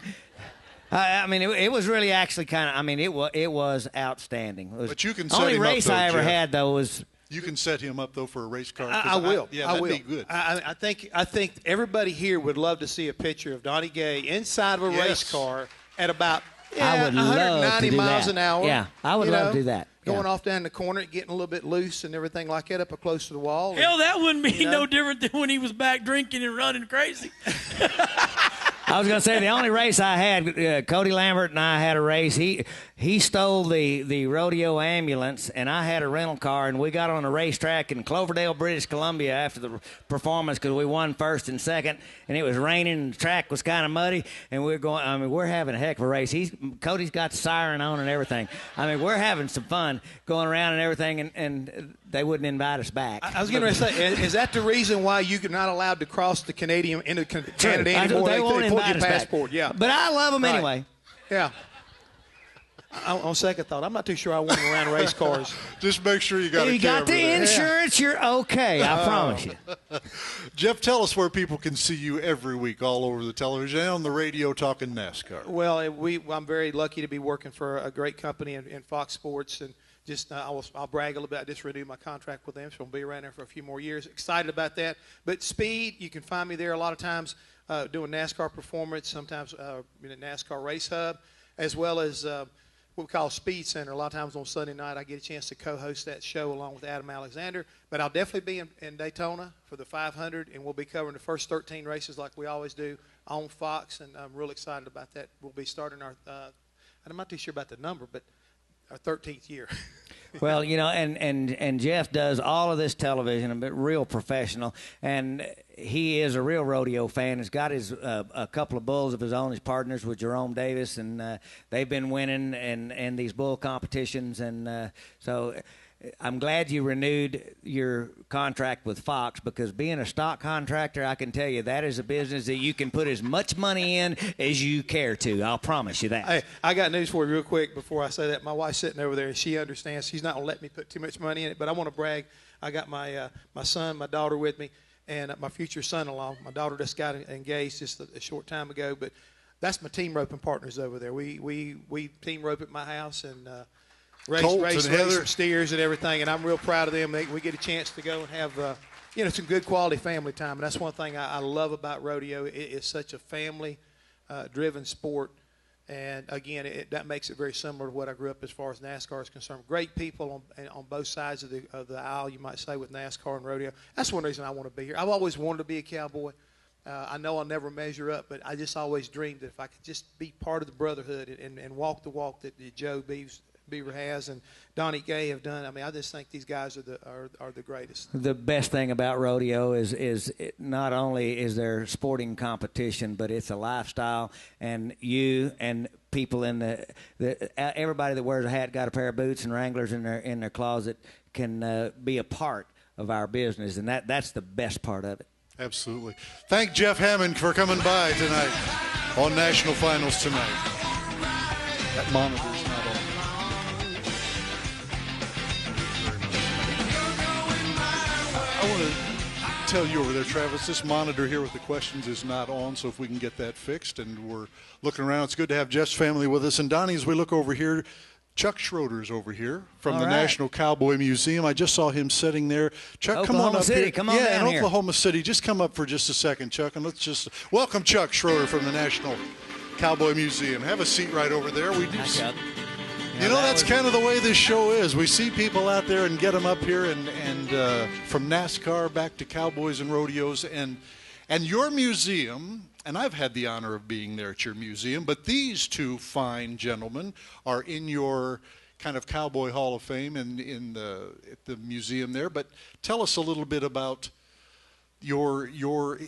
It was really actually kind of, it was outstanding.
But you can set
only
him
race
up, though,
I ever
Jeff.
had, though, was...
You can set him up, though, for a race car.
I will.
That'd
will.
be good.
I think everybody here would love to see a picture of Donnie Gay inside of a race car at about
I would love
190
to do
miles
that.
an hour.
Yeah, I would love to do that.
Going off down the corner, getting a little bit loose and everything like that, up close to the wall.
Hell, that wouldn't be no different than when he was back drinking and running crazy.
I was going to say the only race I had, Cody Lambert and I had a race. He stole the rodeo ambulance, and I had a rental car, and we got on a racetrack in Cloverdale, British Columbia after the performance because we won first and second, and it was raining, and the track was kind of muddy, and we're having a heck of a race. Cody's got the siren on and everything. We're having some fun going around and everything, and they wouldn't invite us back.
I was going to say, is that the reason why you're not allowed to cross the Canadian into Canada anymore?
They won't
pulled
invite
your
us
passport.
back.
Yeah,
but I love them anyway.
Yeah. On second thought, I'm not too sure I want him around race cars.
Just make sure you got
You got the insurance, you're okay. I promise you.
Jeff, tell us where people can see you every week all over the television and on the radio talking NASCAR.
Well, I'm very lucky to be working for a great company in Fox Sports, and just I'll brag a little bit. I just renewed my contract with them, so I'll be around there for a few more years. Excited about that. But Speed, you can find me there a lot of times doing NASCAR performance, sometimes in a NASCAR Race Hub, as well as what we call Speed Center. A lot of times on Sunday night, I get a chance to co-host that show along with Adam Alexander. But I'll definitely be in Daytona for the 500, and we'll be covering the first 13 races like we always do on Fox, and I'm real excited about that. We'll be starting our I'm not too sure about the number, but our 13th year.
Well, and Jeff does all of this television, but real professional, and he is a real rodeo fan. He's got a couple of bulls of his own, his partners with Jerome Davis, and they've been winning in these bull competitions, and so I'm glad you renewed your contract with Fox, because being a stock contractor, I can tell you that is a business that you can put as much money in as you care to. I'll promise you that.
Hey, I got news for you real quick before I say that. My wife's sitting over there, and she understands. She's not going to let me put too much money in it, but I want to brag. I got my son, my daughter with me, and my future son-in-law. My daughter just got engaged just a short time ago, but that's my team roping partners over there. We team rope at my house, and race some steers and everything, and I'm real proud of them. We get a chance to go and have some good quality family time, and that's one thing I love about rodeo. It is such a family driven sport, and again, that makes it very similar to what I grew up as far as NASCAR is concerned. Great people on both sides of the aisle, you might say, with NASCAR and rodeo. That's one reason I want to be here. I've always wanted to be a cowboy. I know I'll never measure up, but I just always dreamed that if I could just be part of the brotherhood and walk the walk that Joe Beaver has and Donnie Gay have done. I mean, I just think these guys are the greatest.
The best thing about rodeo is not only is there sporting competition, but it's a lifestyle, and you and people in everybody that wears a hat, got a pair of boots and Wranglers in their closet, can be a part of our business, and that's the best part of it.
Absolutely. Thank Jeff Hammond for coming by tonight on National Finals tonight. That monitor's not on. I want to tell you over there, Travis, this monitor here with the questions is not on, so if we can get that fixed. And we're looking around. It's good to have Jeff's family with us. And Donnie, as we look over here, Chuck Schroeder's over here from the National Cowboy Museum. I just saw him sitting there. Chuck,
Oklahoma
come on up
City.
here.
Come on down
in Oklahoma City. Just come up for just a second, Chuck, and let's just welcome Chuck Schroeder from the National Cowboy Museum. Have a seat right over there. We do. That's kind of the way this show is. We see people out there and get them up here, and from NASCAR back to Cowboys and rodeos, and your museum. And I've had the honor of being there at your museum, but these two fine gentlemen are in your kind of Cowboy Hall of Fame at the museum there. But tell us a little bit about your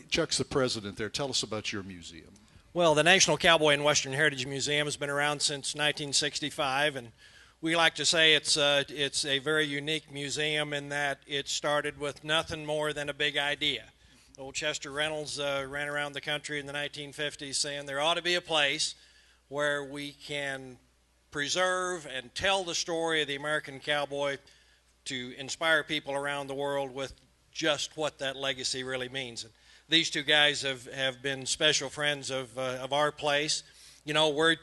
Chuck's the president there. Tell us about your museum.
Well, the National Cowboy and Western Heritage Museum has been around since 1965, and we like to say it's a very unique museum in that it started with nothing more than a big idea. Old Chester Reynolds ran around the country in the 1950s saying there ought to be a place where we can preserve and tell the story of the American cowboy to inspire people around the world with just what that legacy really means. And these two guys have been special friends of our place. We're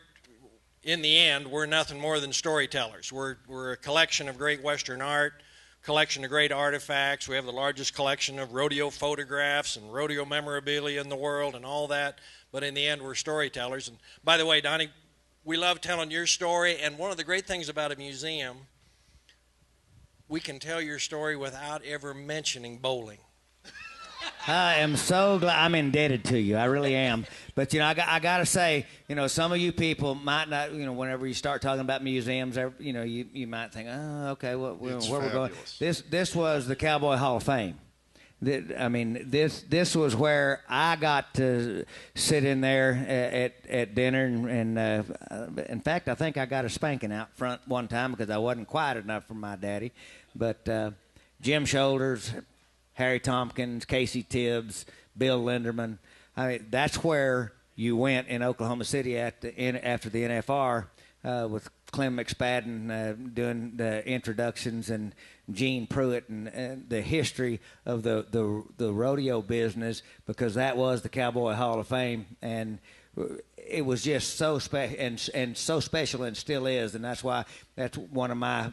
in the end, we're nothing more than storytellers. We're a collection of great Western art, collection of great artifacts. We have the largest collection of rodeo photographs and rodeo memorabilia in the world and all that. But in the end, we're storytellers. And by the way, Donnie, we love telling your story. And one of the great things about a museum, we can tell your story without ever mentioning bowling.
I am so glad. I'm indebted to you. I really am. But, I got to say, some of you people might not, whenever you start talking about museums, you might think, oh, okay, where we're going. This was the Cowboy Hall of Fame. This was where I got to sit in there at dinner. And in fact, I think I got a spanking out front one time because I wasn't quiet enough for my daddy. But Jim Shoulders, Harry Tompkins, Casey Tibbs, Bill Linderman. That's where you went in Oklahoma City after the NFR with Clem McSpadden doing the introductions, and Gene Pruitt, and the history of the rodeo business, because that was the Cowboy Hall of Fame, and it was just so special and so special, and still is, and that's why that's one of my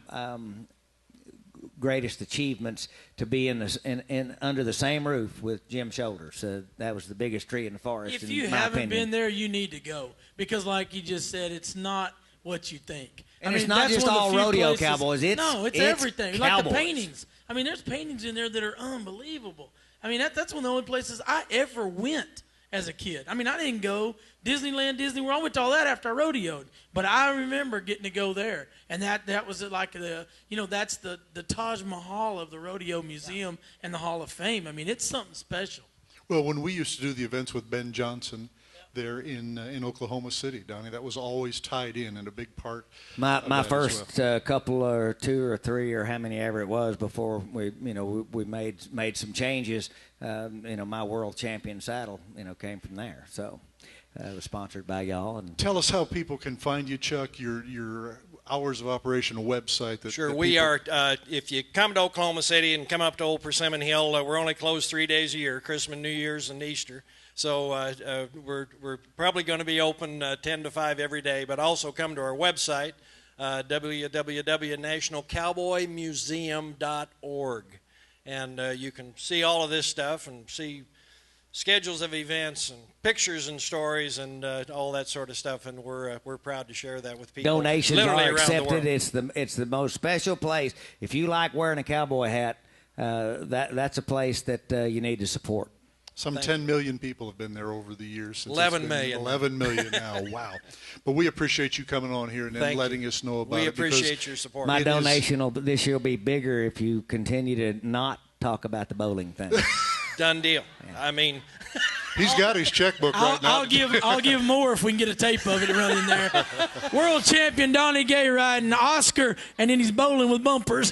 greatest achievements, to be in under the same roof with Jim Shoulders. That was the biggest tree in the forest.
If you haven't been there, you need to go, because like you just said, it's not what you think.
And it's not just all rodeo cowboys.
It's everything.
Cowboys.
Like the paintings. I mean, there's paintings in there that are unbelievable. I mean, that's one of the only places I ever went as a kid. I mean, I didn't go Disneyland, Disney World. I went to all that after I rodeoed. But I remember getting to go there. And that was like that's the Taj Mahal of the Rodeo Museum and the Hall of Fame. I mean, it's something special.
Well, when we used to do the events with Ben Johnson there in Oklahoma City, Donnie, that was always tied in a big part.
My first couple or two or three or how many ever it was before we made some changes. My world champion saddle came from there. So it was sponsored by y'all. And
tell us how people can find you, Chuck. Your hours of operation, a website.
Sure, we are. If you come to Oklahoma City and come up to Old Persimmon Hill, we're only closed 3 days a year: Christmas, New Year's, and Easter. So we're probably going to be open 10 to 5 every day, but also come to our website, www.nationalcowboymuseum.org, and you can see all of this stuff and see schedules of events and pictures and stories and all that sort of stuff, and we're proud to share that with people.
Donations are accepted. It's the most special place. If you like wearing a cowboy hat, that's a place that you need to support.
Some 10 million people have been there over the years.
11 million.
11 million now. Wow. But we appreciate you coming on here and then letting us know about it.
We appreciate your support.
My donation this year will be bigger if you continue to not talk about the bowling thing.
Done deal. Yeah. I mean,
he's got his checkbook right now.
I'll give more if we can get a tape of it running there. World champion Donnie Gay riding Oscar, and then he's bowling with bumpers.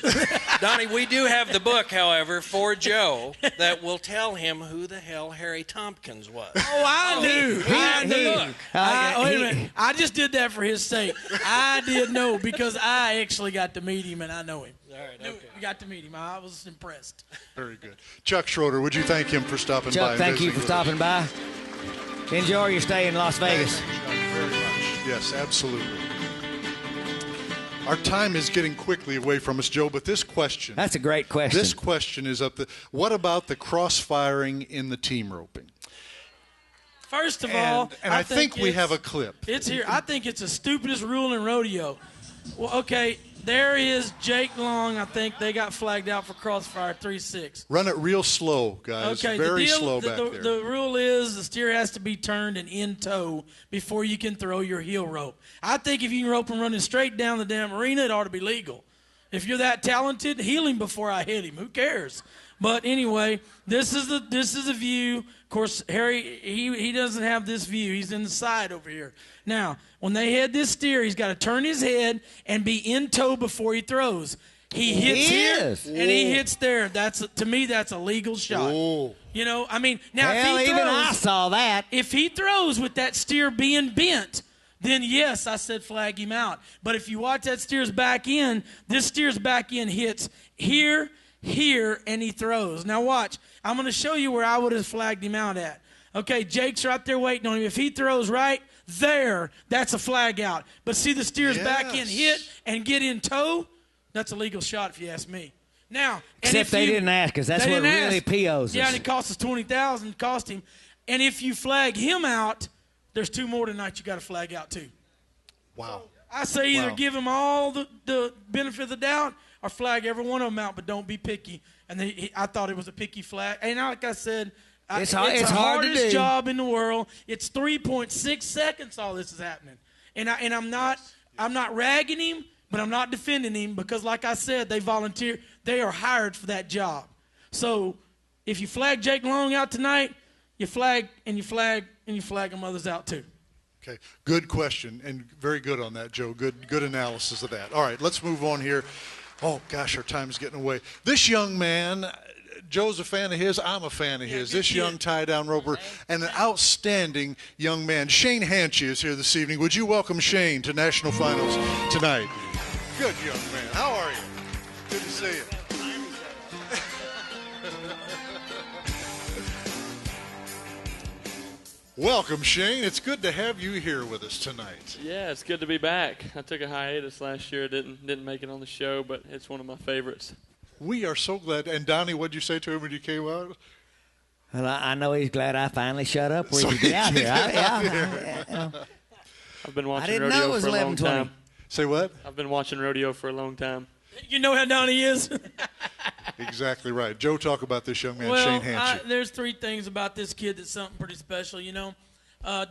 Donnie, we do have the book, however, for Joe that will tell him who the hell Harry Tompkins was.
Oh, I knew. I knew. Wait a minute. I just did that for his sake. I did know, because I actually got to meet him, and I know him.
All right, okay.
We got to meet him. I was impressed.
Very good. Chuck Schroeder, would you thank him for stopping by?
Chuck, thank you for stopping by. Enjoy your stay in Las Vegas.
Thank you very much. Yes, absolutely. Our time is getting quickly away from us, Joe, but this question.
That's a great question.
This question is up the. What about the cross-firing in the team roping?
First of all,
and I think we have a clip.
It's here. I think it's the stupidest rule in rodeo. Well, okay. There is Jake Long. I think they got flagged out for crossfire 3-6.
Run it real slow, guys.
Okay,
very slow back there.
The rule is the steer has to be turned and in tow before you can throw your heel rope. I think if you can rope him running straight down the damn arena, it ought to be legal. If you're that talented, heel him before I hit him. Who cares? But anyway, this is a view. Of course, Harry, he doesn't have this view. He's in the side over here. Now, when they head this steer, he's got to turn his head and be in tow before he throws. He hits here and he hits there. To me, that's a legal shot.
Ooh.
I mean, now if he
even
throws,
I saw that.
If he throws with that steer being bent, then yes, I said flag him out. But if you watch that steer's back end, this steer's back end hits here, and he throws. Now watch. I'm going to show you where I would have flagged him out at. Okay, Jake's right there waiting on him. If he throws right there, that's a flag out. But see the steer's back end hit and get in tow? That's a legal shot if you ask me. Now,
except they didn't ask us. That's what really POs us.
Yeah, and it cost us $20,000. Cost him. And if you flag him out, there's 2 more tonight you got to flag out too.
Wow.
I say either give him all the benefit of the doubt or flag every one of them out, but don't be picky. And I thought it was a picky flag. And like I said, it's the hardest job in the world. It's 3.6 seconds all this is happening. And I'm not ragging him, but I'm not defending him because, like I said, they volunteer. They are hired for that job. So if you flag Jake Long out tonight, you flag them others out too.
Okay, good question, and very good on that, Joe. Good analysis of that. All right, let's move on here. Oh, gosh, our time's getting away. This young man Joe's a fan of his. I'm a fan of his. This young tie-down roper and an outstanding young man. Shane Hanchey is here this evening. Would you welcome Shane to National Finals tonight? Good young man. How are you? Good to see you. Welcome, Shane. It's good to have you here with us tonight.
Yeah, it's good to be back. I took a hiatus last year. Didn't make it on the show, but it's one of my favorites.
We are so glad. And Donnie, what did you say to him when you came out?
Well, I know he's glad I finally shut up where you get out here.
I've been watching
I didn't know
rodeo
it was
for a long
11:20.
time.
Say what?
I've been watching rodeo for a long time.
You know how Donnie is?
Exactly right. Joe, talk about this young man,
well,
Shane Hanchey.
There's three things about this kid that's something pretty special, you know.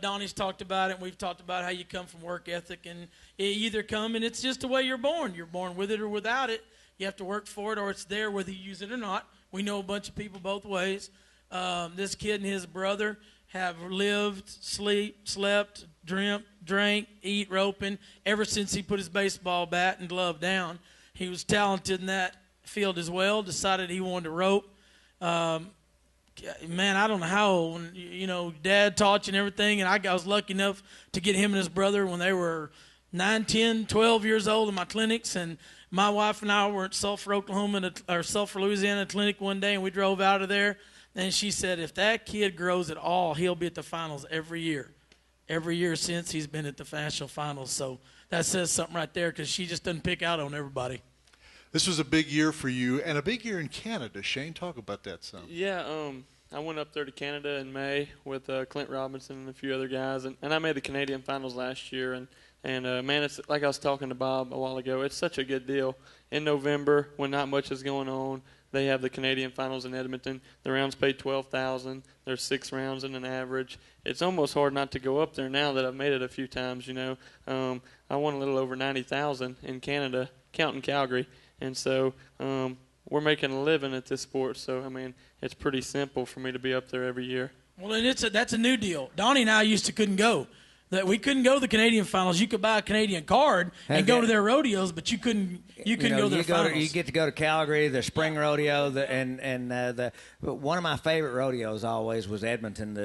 Donnie's talked about it, and we've talked about how you come from work ethic, and you either come and it's just the way you're born. You're born with it or without it. You have to work for it, or it's there whether you use it or not. We know a bunch of people both ways. This kid and his brother have lived, slept, drank, eat roping ever since he put his baseball bat and glove down. He was talented in that field as well, decided he wanted to rope. Man, I don't know how old, you know, Dad taught you and everything, and I was lucky enough to get him and his brother when they were 9, 10, 12 years old in my clinics, and my wife and I were at Sulphur, Oklahoma, or Sulphur, Louisiana clinic one day, and we drove out of there, and she said, if that kid grows at all, he'll be at the finals every year since he's been at the national finals. So that says something right there, because she just doesn't pick out on everybody.
This was a big year for you, and a big year in Canada. Shane, talk about that some.
Yeah, I went up there to Canada in May with Clint Robinson and a few other guys, and I made the Canadian finals last year. And man, it's like I was talking to Bob a while ago. It's such a good deal. In November, when not much is going on, they have the Canadian finals in Edmonton. The rounds pay $12,000. There's 6 rounds in an average. It's almost hard not to go up there now that I've made it a few times. You know, I won a little over $90,000 in Canada, counting Calgary. And so we're making a living at this sport. So, I mean, it's pretty simple for me to be up there every year.
Well, and that's a new deal. Donnie and I couldn't go. We couldn't go to the Canadian finals. You could buy a Canadian card and go to their rodeos, but you couldn't go to their finals.
You get to go to Calgary, the spring rodeo, one of my favorite rodeos always was Edmonton,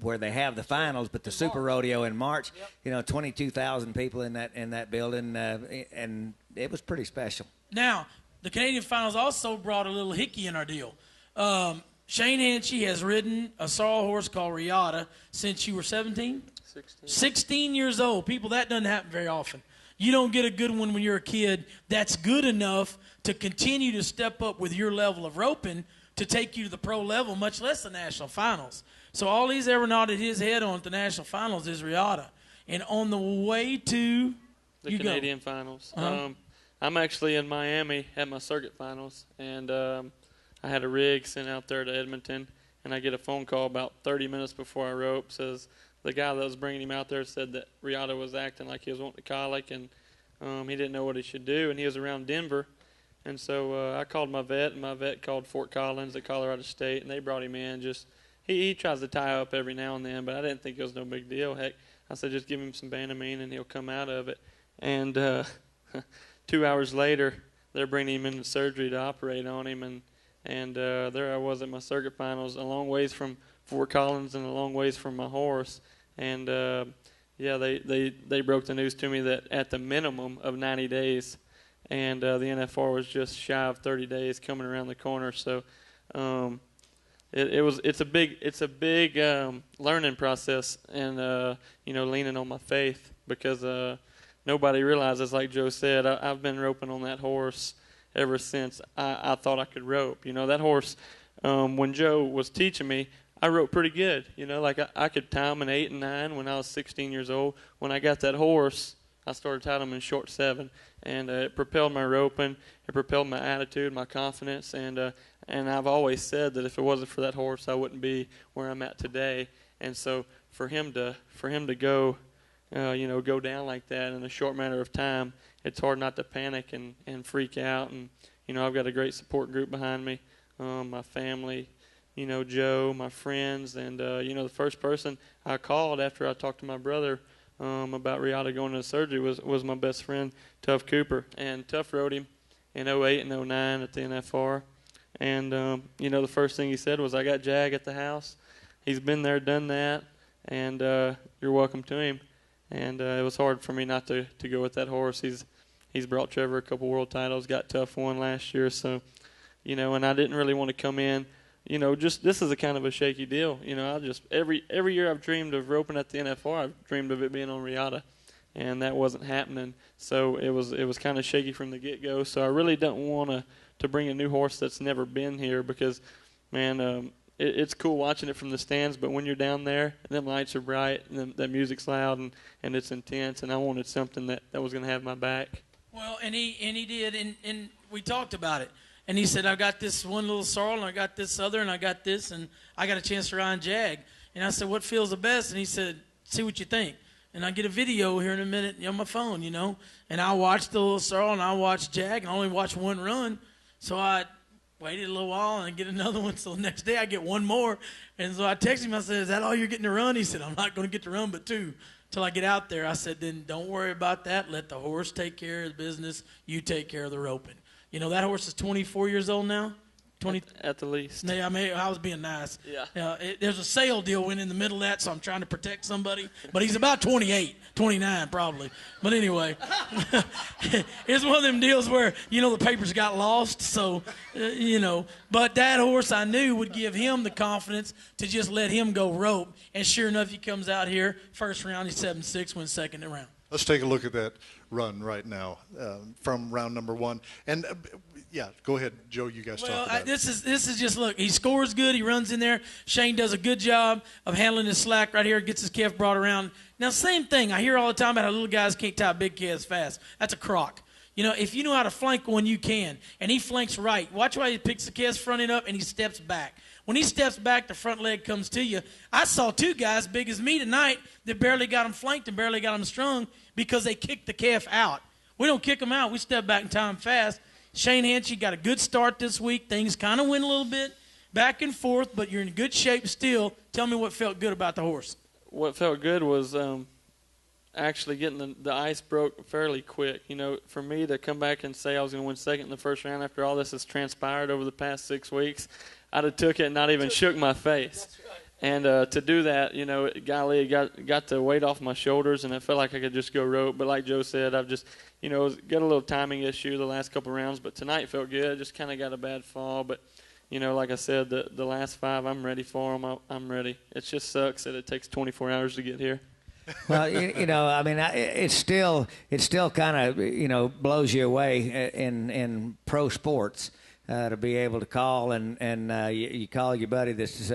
where they have the finals, but the super rodeo in March. Yep. You know, 22,000 people in that building, and it was pretty special.
Now, the Canadian finals also brought a little hickey in our deal. Shane Hanchey has ridden a sorrel horse called Riata since you were 17? 16 years old. People, that doesn't happen very often. You don't get a good one when you're a kid that's good enough to continue to step up with your level of roping to take you to the pro level, much less the national finals. So all he's ever nodded his head on at the national finals is Riata. And on the way to
the Canadian finals.
Uh-huh.
I'm actually in Miami at my circuit finals, and I had a rig sent out there to Edmonton, and I get a phone call about 30 minutes before I rope. Says the guy that was bringing him out there said that Riata was acting like he was wanting to colic, and he didn't know what he should do, and he was around Denver. And so I called my vet, and my vet called Fort Collins at Colorado State, and they brought him in. He tries to tie up every now and then, but I didn't think it was no big deal. Heck, I said just give him some Banamine, and he'll come out of it. And 2 hours later, they're bringing him into surgery to operate on him, and there I was at my circuit finals, a long ways from Fort Collins and a long ways from my horse. And they broke the news to me that at the minimum of 90 days, and the NFR was just shy of 30 days coming around the corner. So it's a big learning process, and leaning on my faith, because nobody realizes, like Joe said, I've been roping on that horse ever since I thought I could rope. You know, that horse, when Joe was teaching me, I roped pretty good. You know, like I could time an 8 and 9 when I was 16 years old. When I got that horse, I started tying him in short 7, and it propelled my roping, it propelled my attitude, my confidence, and I've always said that if it wasn't for that horse, I wouldn't be where I'm at today. And so for him to go, go down like that in a short matter of time, it's hard not to panic and freak out. And I've got a great support group behind me, my family, Joe, my friends, and the first person I called after I talked to my brother about Riata going into surgery was my best friend, Tuff Cooper. And Tuff rode him in 08 and 09 at the NFR. And, the first thing he said was, I got Jag at the house. He's been there, done that, and you're welcome to him. And it was hard for me not to go with that horse. He's brought Trevor a couple world titles, got tough one last year. So, and I didn't really want to come in. Just this is a kind of a shaky deal. I just every year I've dreamed of roping at the NFR. I've dreamed of it being on Riata, and that wasn't happening. So it was kind of shaky from the get-go. So I really don't want to bring a new horse that's never been here because, man, it's cool watching it from the stands. But when you're down there, and them lights are bright, and that music's loud, and it's intense, and I wanted something that was going to have my back.
Well, and he did, and we talked about it. And he said, I got this one little sorrel, and I got this other, and I got this, and I got a chance to ride Jag. And I said, what feels the best? And he said, see what you think. And I get a video here in a minute on my phone, And I watched the little sorrel, and I watched Jag, and I only watched one run. So I waited a little while, and I get another one. So the next day I get one more. And so I texted him. I said, is that all you're getting to run? He said, I'm not going to get to run but two till I get out there. I said, then don't worry about that. Let the horse take care of the business. You take care of the roping. That horse is 24 years old now? 20
at the least.
Yeah, I was being nice.
Yeah.
There's a sale deal went in the middle of that, so I'm trying to protect somebody. But he's about 28, 29 probably. But anyway, it's one of them deals where, the papers got lost. So, But that horse I knew would give him the confidence to just let him go rope. And sure enough, he comes out here. First round, he's 7-6, wins second round.
Let's take a look at that run right now from round number one. And, go ahead, Joe, you guys talk about it.
This is just, look, he scores good. He runs in there. Shane does a good job of handling his slack right here, gets his calf brought around. Now, same thing. I hear all the time about how little guys can't tie big calves fast. That's a crock. If you know how to flank one, you can. And he flanks right. Watch why he picks the calves fronting up and he steps back. When he steps back, the front leg comes to you. I saw two guys big as me tonight that barely got him flanked and barely got him strung because they kicked the calf out. We don't kick them out. We step back and tie them fast. Shane Hanchey got a good start this week. Things kind of went a little bit back and forth, but you're in good shape still. Tell me what felt good about the horse.
What felt good was actually getting the ice broke fairly quick. For me to come back and say I was going to win second in the first round after all this has transpired over the past 6 weeks, I'd have took it and not even shook my face. That's right. And to do that, golly, it got the weight off my shoulders, and it felt like I could just go rope. But like Joe said, I've just, got a little timing issue the last couple rounds. But tonight felt good. Just kind of got a bad fall. But, like I said, the last 5, I'm ready for them. I'm ready. It just sucks that it takes 24 hours to get here.
Well, it's still kind of, blows you away in pro sports. To be able to call and you call your buddy that's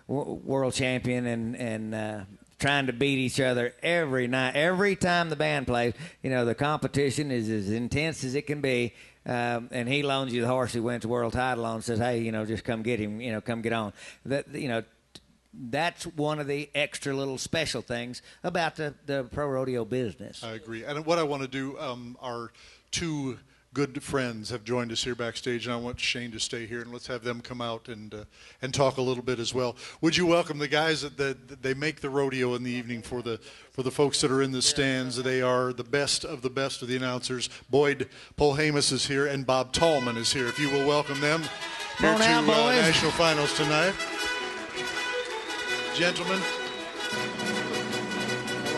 world champion and trying to beat each other every night, every time the band plays. The competition is as intense as it can be, and he loans you the horse he wins the world title on and says, hey, just come get him, come get on. That's one of the extra little special things about the pro rodeo business.
I agree. And what I want to do, our two good friends have joined us here backstage, and I want Shane to stay here, and let's have them come out and talk a little bit as well. Would you welcome the guys that they make the rodeo in the evening for the folks that are in the stands? They are the best of the announcers. Boyd Polhamus is here, and Bob Tallman is here. If you will welcome them here to National Finals tonight. Gentlemen, how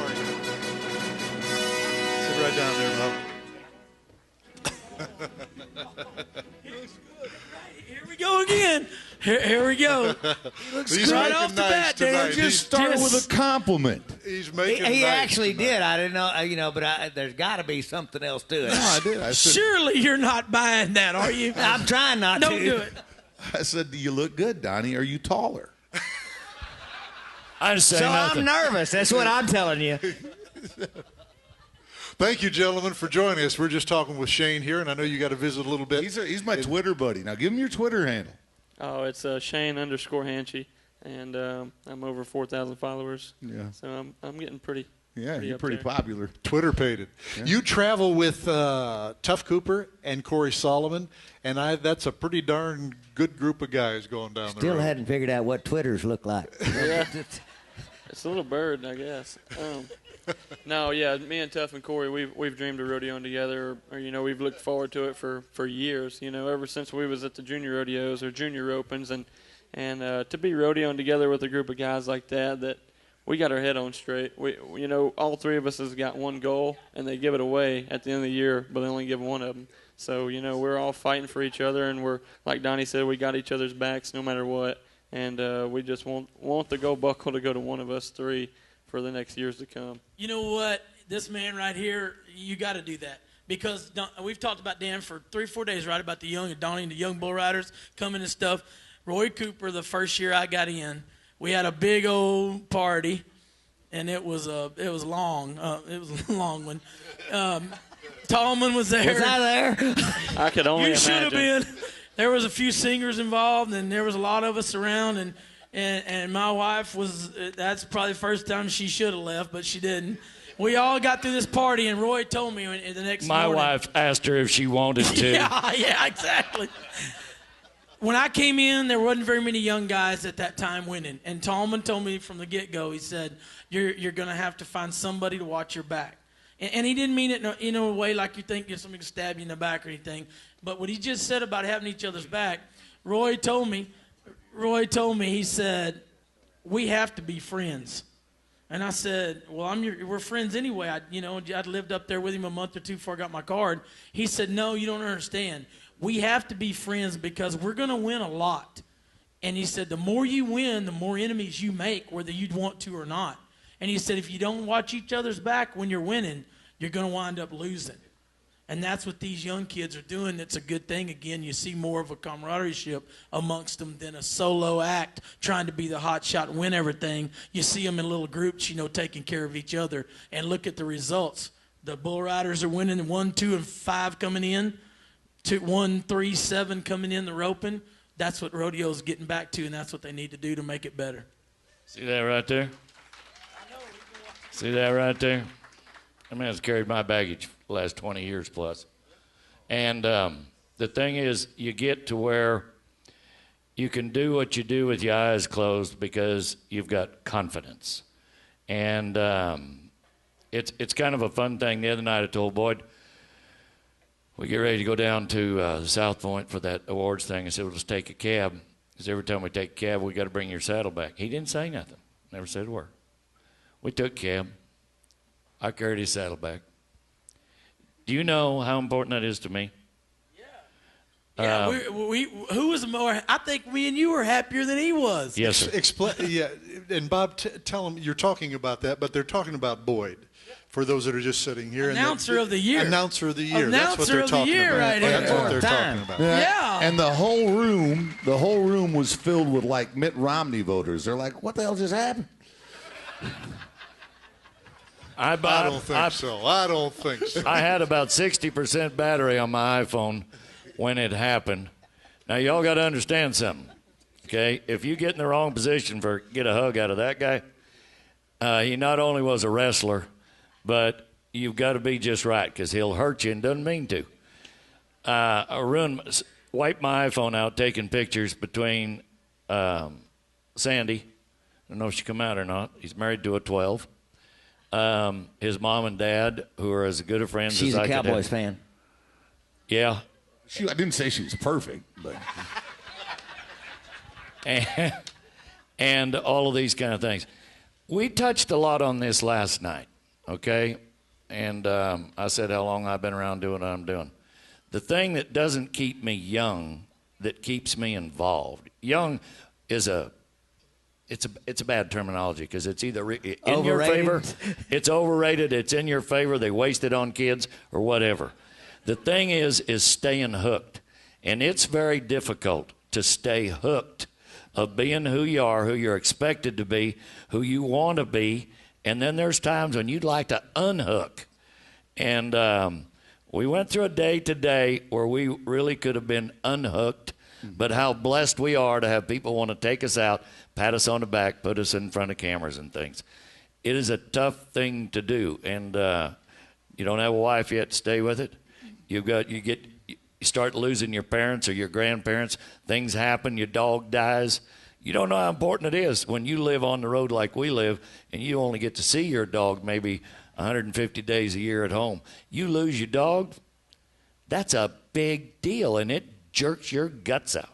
are you? Sit right down there, Bob.
Here we go again. Here we go.
He's
right off the bat, Dan.
Just started with a compliment.
He's making.
He
nice
actually
tonight.
did. I didn't know, but there's got to be something else to it.
No, I did. I said,
Surely you're not buying that, are you?
I'm trying not to.
Don't do it.
I said, do you look good, Donnie? Are you taller?
I'm saying
So
nothing.
I'm nervous. That's what I'm telling you.
Thank you, gentlemen, for joining us. We're just talking with Shane here, and I know you got to visit a little bit.
He's my Twitter buddy. Now give him your Twitter handle.
Oh, it's Shane_Hanchey, and I'm over 4,000 followers.
Yeah.
So I'm getting pretty.
Yeah, you're pretty
there.
popular.
Twitter paid it. Yeah. You travel with Tough Cooper and Corey Solomon, and that's a pretty darn good group of guys going down the road.
Still hadn't figured out what Twitters look like.
Yeah. It's a little bird, I guess. No, yeah, me and Tuff and Corey, we've dreamed of rodeoing together, or we've looked forward to it for years. Ever since we was at the junior rodeos or junior opens, and to be rodeoing together with a group of guys like that we got our head on straight. We all three of us has got one goal, and they give it away at the end of the year, but they only give one of them. So we're all fighting for each other, and we're, like Donnie said, we got each other's backs no matter what, and we just want the gold buckle to go to one of us three for the next years to come.
You know what? This man right here, you got to do that. Because we've talked about Dan for 3 or 4 days, right, about the young and Donnie and the young bull riders coming and stuff. Roy Cooper, the first year I got in, we had a big old party, and it was long. It was a long one. Tallman was there.
Was I there?
I could only imagine.
You should have been. There was a few singers involved, and there was a lot of us around, and my wife that's probably the first time she should have left, but she didn't. We all got through this party, and Roy told me the next morning.
My wife asked her if she wanted to.
Yeah, exactly. When I came in, there wasn't very many young guys at that time winning. And Tallman told me from the get-go, he said, you're going to have to find somebody to watch your back. And he didn't mean it in a way like you think somebody can stab you in the back or anything. But what he just said about having each other's back, Roy told me, he said, we have to be friends. And I said, well, we're friends anyway. I'd lived up there with him a month or two before I got my card. He said, no, you don't understand. We have to be friends because we're going to win a lot. And he said, the more you win, the more enemies you make, whether you'd want to or not. And he said, if you don't watch each other's back when you're winning, you're going to wind up losing. And that's what these young kids are doing. It's a good thing. Again, you see more of a camaraderie amongst them than a solo act trying to be the hot shot and win everything. You see them in little groups, taking care of each other. And look at the results. The bull riders are winning 1, 2, and 5 coming in. 2, 1, 3, 7 coming in the roping. That's what rodeo's getting back to, and that's what they need to do to make it better.
See that right there? See that right there? That man's carried my baggage the last 20 years plus. And the thing is, you get to where you can do what you do with your eyes closed because you've got confidence. And it's kind of a fun thing. The other night I told Boyd, we get ready to go down to the South Point for that awards thing. I said, well, let's take a cab. Because every time we take a cab, we got to bring your saddle back. He didn't say nothing. Never said a word. We took a cab. I carried his saddle back. Do you know how important that is to me?
Yeah, who was more? I think me and you were happier than he was.
Yes, sir.
Yeah, and Bob, tell them you're talking about that, but they're talking about Boyd. For those that are just sitting here,
Announcer of the year.
Announcer of the year.
Announcer
That's what they're
of the
talking
year,
about.
right here.
That's what they're talking about.
Yeah.
And the whole room was filled with like Mitt Romney voters. They're like, what the hell just happened?
I don't think so. I don't think so.
I had about 60% battery on my iPhone when it happened. Now, y'all got to understand something, okay? If you get in the wrong position for get a hug out of that guy, he not only was a wrestler, but you've got to be just right because he'll hurt you and doesn't mean to. I wiped my iPhone out taking pictures between Sandy. I don't know if she come out or not. He's married to a 12. His mom and dad, who are as good of friends
She's
as I
a
could have.
Cowboys fan.
Yeah.
I didn't say she was perfect, but
and all of these kind of things. We touched a lot on this last night, okay? And I said how long I've been around doing what I'm doing. The thing that doesn't keep me young, that keeps me involved. Young is it's a bad terminology because it's either in your favor, it's overrated, it's in your favor, they waste it on kids or whatever. The thing is staying hooked. And it's very difficult to stay hooked of being who you are, who you're expected to be, who you want to be. And then there's times when you'd like to unhook. And we went through a day today where we really could have been unhooked, but how blessed we are to have people want to take us out, pat us on the back, put us in front of cameras and things. It is a tough thing to do. And you don't have a wife yet to stay with it. You start losing your parents or your grandparents. Things happen. Your dog dies. You don't know how important it is when you live on the road like we live and you only get to see your dog maybe 150 days a year at home. You lose your dog, that's a big deal, and it jerks your guts out.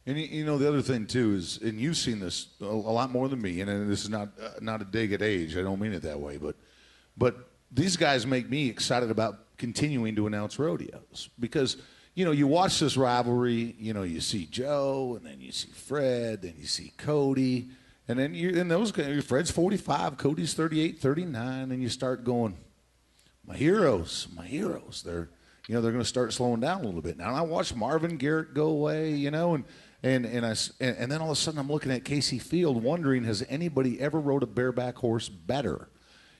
And the other thing too is, and you've seen this a lot more than me, and this is not a dig at age. I don't mean it that way, but these guys make me excited about continuing to announce rodeos because you watch this rivalry. You see Joe, and then you see Fred, then you see Cody, and then those guys. Fred's 45, Cody's 38, 39, and you start going, my heroes. They're going to start slowing down a little bit now. And I watched Marvin Garrett go away, and then all of a sudden I'm looking at Casey Field, wondering, has anybody ever rode a bareback horse better?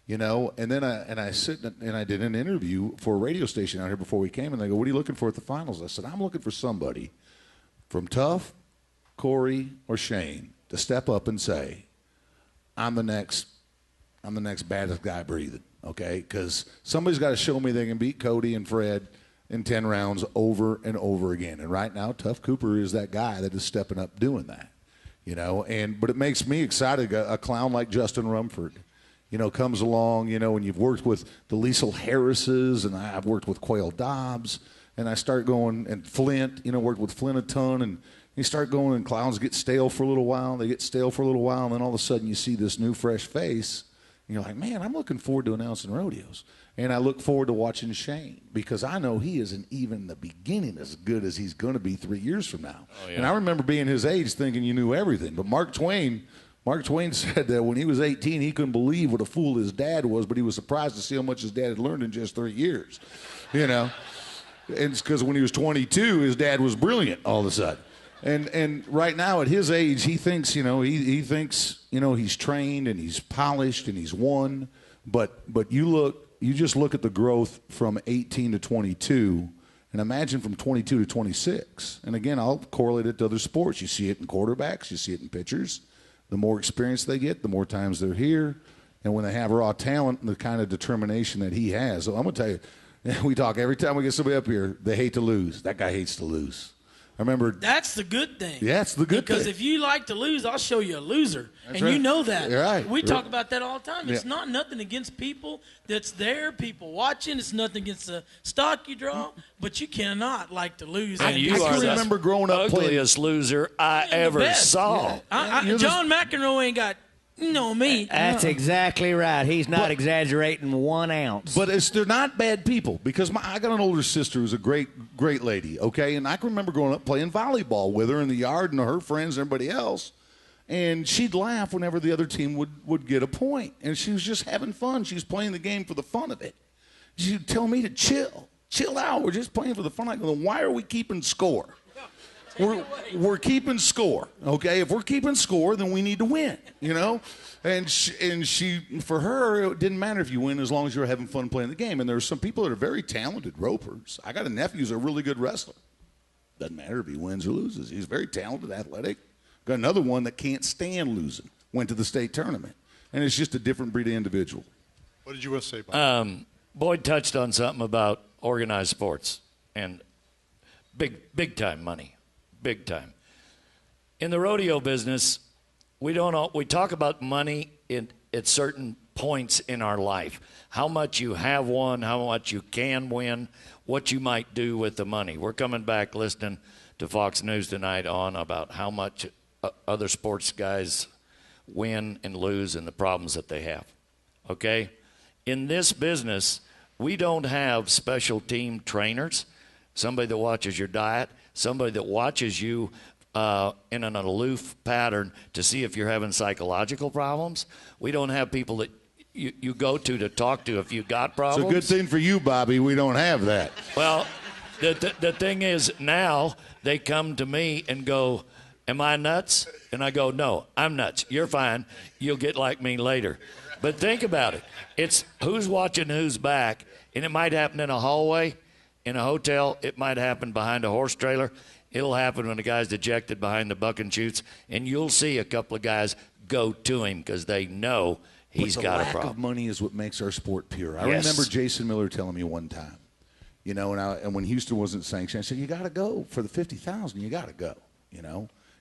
And then I sit and I did an interview for a radio station out here before we came, and they go, "What are you looking for at the finals?" I said, "I'm looking for somebody from Tough, Corey, or Shane to step up and say, I'm the next baddest guy breathing, okay? Because somebody's got to show me they can beat Cody and Fred in 10 rounds over and over again. And right now, Tough Cooper is that guy that is stepping up doing that, But it makes me excited. A clown like Justin Rumford, comes along, and you've worked with the Liesl Harrises, and I've worked with Quail Dobbs, and I start going, and Flint, worked with Flint a ton, and you start going, and clowns get stale for a little while, and then all of a sudden you see this new fresh face, and you're like, man, I'm looking forward to announcing rodeos. And I look forward to watching Shane because I know he isn't even in the beginning as good as he's going to be 3 years from now. Oh, yeah. And I remember being his age thinking you knew everything, but Mark Twain said that when he was 18, he couldn't believe what a fool his dad was, but he was surprised to see how much his dad had learned in just 3 years, And it's because when he was 22, his dad was brilliant all of a sudden. And right now at his age, he thinks, he thinks, he's trained and he's polished and he's won. But you just look at the growth from 18 to 22, and imagine from 22 to 26. And again, I'll correlate it to other sports. You see it in quarterbacks, you see it in pitchers. The more experience they get, the more times they're here. And when they have raw talent and the kind of determination that he has. So I'm going to tell you, we talk every time we get somebody up here, they hate to lose. That guy hates to lose. I remember.
That's the good thing.
Yeah, it's the good
because
thing.
If you like to lose, I'll show you a loser.
That's
and
right.
You know that.
You're right.
We talk about that all the time. It's
Yeah.
not nothing against people that's there, people watching. It's nothing against the stock you draw, but you cannot like to lose.
And you are the
remember growing up
ugliest loser I ever saw.
Yeah. John McEnroe ain't got me.
That's exactly right. He's not exaggerating 1 ounce.
But they're not bad people because I got an older sister who's a great lady, okay? And I can remember growing up playing volleyball with her in the yard and her friends and everybody else. And she'd laugh whenever the other team would get a point. And she was just having fun. She was playing the game for the fun of it. She'd tell me to chill out. We're just playing for the fun. I go, then why are we keeping score? We're keeping score, okay? If we're keeping score, then we need to win, And she, for her, it didn't matter if you win as long as you were having fun playing the game. And there are some people that are very talented ropers. I got a nephew who's a really good wrestler. Doesn't matter if he wins or loses. He's very talented, athletic. Got another one that can't stand losing. Went to the state tournament. And it's just a different breed of individual.
What did you want to say, Bob?
Boyd touched on something about organized sports and big time money. Big time. In the rodeo business, we talk about money at certain points in our life. How much you have won, how much you can win, what you might do with the money. We're coming back listening to Fox News tonight on about how much other sports guys win and lose and the problems that they have. Okay? In this business, we don't have special team trainers, somebody that watches your diet, somebody that watches you in an aloof pattern to see if you're having psychological problems. We don't have people that you go to talk to if you got problems.
It's a good thing for you, Bobby. We don't have that.
Well, the thing is now they come to me and go, am I nuts? And I go, no, I'm nuts. You're fine. You'll get like me later. But think about it. It's who's watching who's back, and it might happen in a hallway, in a hotel. It might happen behind a horse trailer. It'll happen when the guy's dejected behind the buck and shoots, and you'll see a couple of guys go to him because they know he's got a problem.
The lack of money is what makes our sport pure. I
Yes.
remember Jason Miller telling me one time, and when Houston wasn't sanctioned, I said, you got to go for the $50,000. You got to go,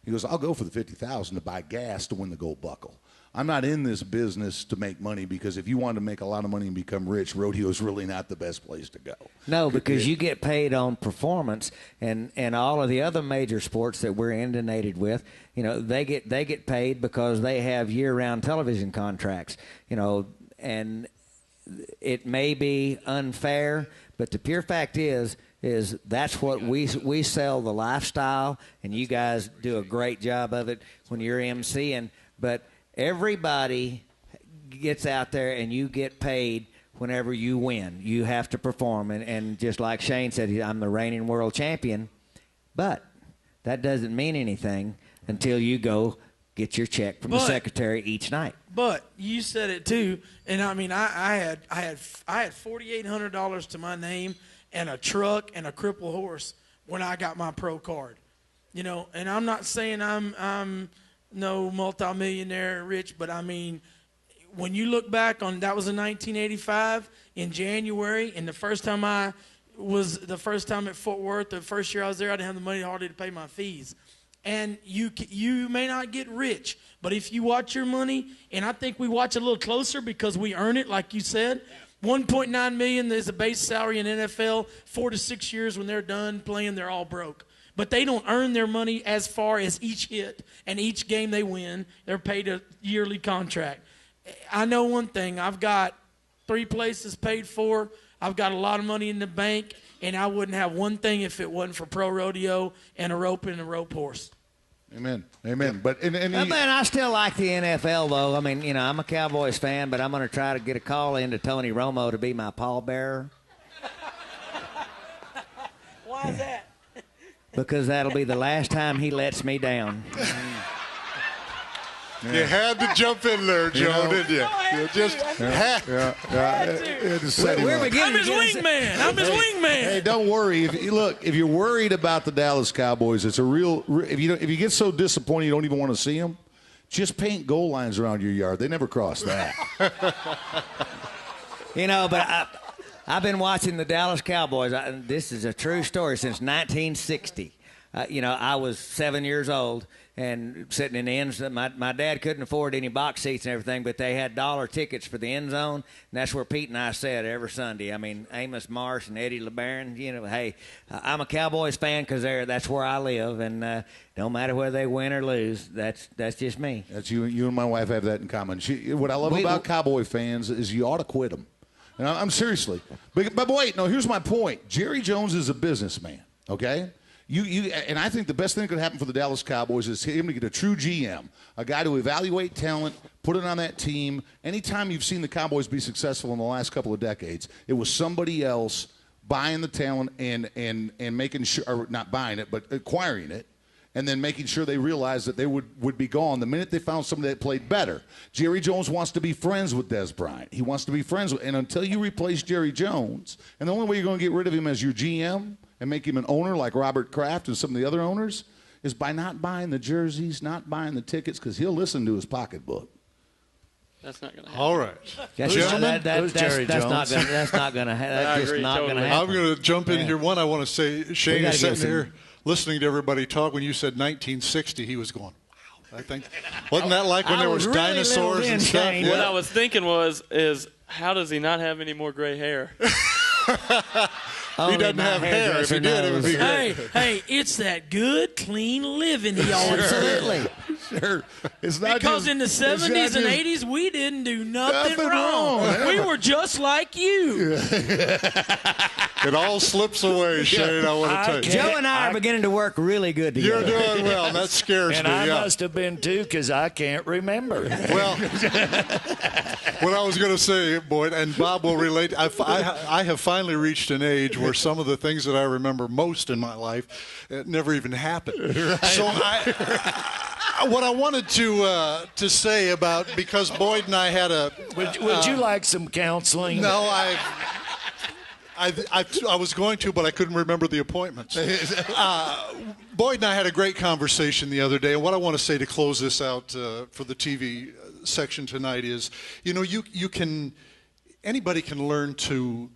He goes, I'll go for the $50,000 to buy gas to win the gold buckle. I'm not in this business to make money, because if you want to make a lot of money and become rich, rodeo is really not the best place to go.
No, because you get paid on performance, and all of the other major sports that we're inundated with, they get paid because they have year-round television contracts, and it may be unfair, but the pure fact is that's what we sell, the lifestyle, and you guys do a great job of it when you're emceeing, but everybody gets out there and you get paid whenever you win. You have to perform. And just like Shane said, I'm the reigning world champion. But that doesn't mean anything until you go get your check from the secretary each night.
But you said it too. And I mean, I had $4,800 to my name and a truck and a crippled horse when I got my pro card. And I'm not saying I'm no multimillionaire rich, but I mean, when you look back on, that was in 1985 in January, and the first time at Fort Worth, the first year I was there, I didn't have the money hardly to pay my fees. And you may not get rich, but if you watch your money, and I think we watch a little closer because we earn it, like you said. $1.9 million is the base salary in NFL. 4 to 6 years when they're done playing, they're all broke. But they don't earn their money as far as each hit and each game they win. They're paid a yearly contract. I know one thing. I've got 3 places paid for. I've got a lot of money in the bank, and I wouldn't have one thing if it wasn't for pro rodeo and a rope and a rope horse.
Amen. Amen. But
man, I still like the NFL, though. I mean, I'm a Cowboys fan, but I'm going to try to get a call in to Tony Romo to be my pallbearer.
Why is that?
Because that'll be the last time he lets me down.
You had to jump in there, Joe, didn't you? You just had to.
I'm his wingman. I'm his wingman.
Hey, don't worry. If you're worried about the Dallas Cowboys, it's a real. If you get so disappointed you don't even want to see them, just paint goal lines around your yard. They never cross that.
But I've been watching the Dallas Cowboys. This is a true story since 1960. I was 7 years old and sitting in the end zone. My dad couldn't afford any box seats and everything, but they had dollar tickets for the end zone, and that's where Pete and I sat every Sunday. I mean, Amos Marsh and Eddie LeBaron, hey, I'm a Cowboys fan because that's where I live, and don't matter whether they win or lose. That's just me.
That's you. You and my wife have that in common. What I love about Cowboy fans is you ought to quit them. And I'm seriously. But wait, no, here's my point. Jerry Jones is a businessman, okay? And I think the best thing that could happen for the Dallas Cowboys is him to get a true GM, a guy to evaluate talent, put it on that team. Anytime you've seen the Cowboys be successful in the last couple of decades, it was somebody else buying the talent and making sure, or not buying it, but acquiring it, and then making sure they realized that they would be gone the minute they found somebody that played better. Jerry Jones wants to be friends with Des Bryant. He wants to be friends with, and until you replace Jerry Jones, and the only way you're going to get rid of him as your GM and make him an owner like Robert Kraft and some of the other owners is by not buying the jerseys, not buying the tickets, because he'll listen to his pocketbook.
That's not going to happen.
All right.
Gentlemen, that's not going to happen.
I'm going to jump in here. One, I want to say, Shane is sitting here listening to everybody talk. When you said 1960, he was going, wow. I think, wasn't that like when there was really dinosaurs and stuff?
Yeah. What I was thinking is how does he not have any more gray hair?
He doesn't have hair. If he did, it would be great.
Hey, it's that good, clean living he always
Absolutely.
Sure. It's not
because in the 70s and 80s, we didn't do nothing wrong. We were just like you.
It all slips away, Shane, I want to tell you.
Joe and I are beginning to work really good together.
You're doing well. That scares
and
me.
I must have been, too, because I can't remember.
Well, what I was going to say, Boyd, and Bob will relate, I have finally reached an age where some of the things that I remember most in my life never even happened. Right. So what I wanted to say about, because Boyd and I had a...
Would you like some counseling?
No, I was going to, but I couldn't remember the appointments. Boyd and I had a great conversation the other day, and what I want to say to close this out for the TV section tonight is, anybody can learn to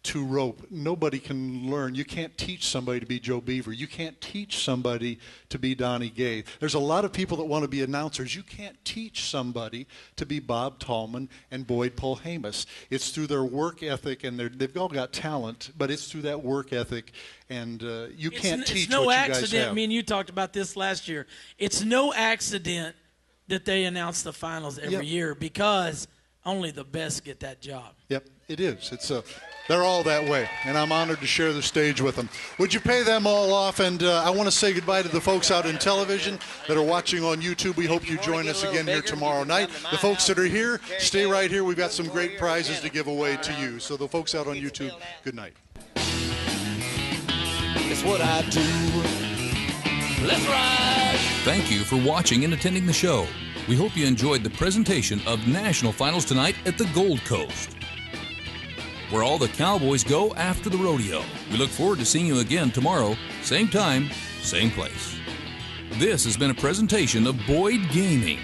to rope. Nobody can learn. You can't teach somebody to be Joe Beaver. You can't teach somebody to be Donnie Gay. There's a lot of people that want to be announcers. You can't teach somebody to be Bob Tallman and Boyd Polhamus. It's through their work ethic, and they've all got talent, but it's through that work ethic, and you can't teach what you guys have.
It's no accident. Me and you talked about this last year. It's no accident that they announce the finals every year, because only the best get that job.
Yep, it is. They're all that way, and I'm honored to share the stage with them. Would you pay them all off? And I want to say goodbye to the folks out in television that are watching on YouTube. We hope you join us again here tomorrow night. The folks that are here, stay right here. We've got some great prizes to give away to you. So the folks out on YouTube, good night.
It's what I do. Let's ride.
Thank you for watching and attending the show. We hope you enjoyed the presentation of National Finals tonight at the Gold Coast, where all the Cowboys go after the rodeo. We look forward to seeing you again tomorrow, same time, same place. This has been a presentation of Boyd Gaming.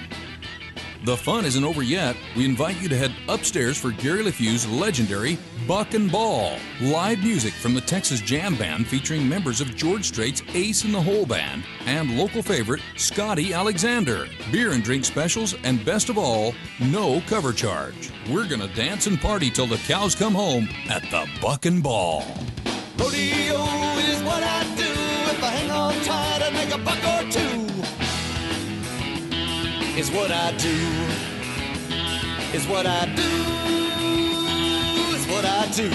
The fun isn't over yet. We invite you to head upstairs for Gary LeFew's legendary Buck and Ball. Live music from the Texas Jam Band featuring members of George Strait's Ace in the Hole Band and local favorite Scotty Alexander. Beer and drink specials, and best of all, no cover charge. We're gonna dance and party till the cows come home at the Buck and Ball.
Rodeo is what I do. If I hang on tight, I make a buck or two. Is what I do. Is what I do. Is what I do.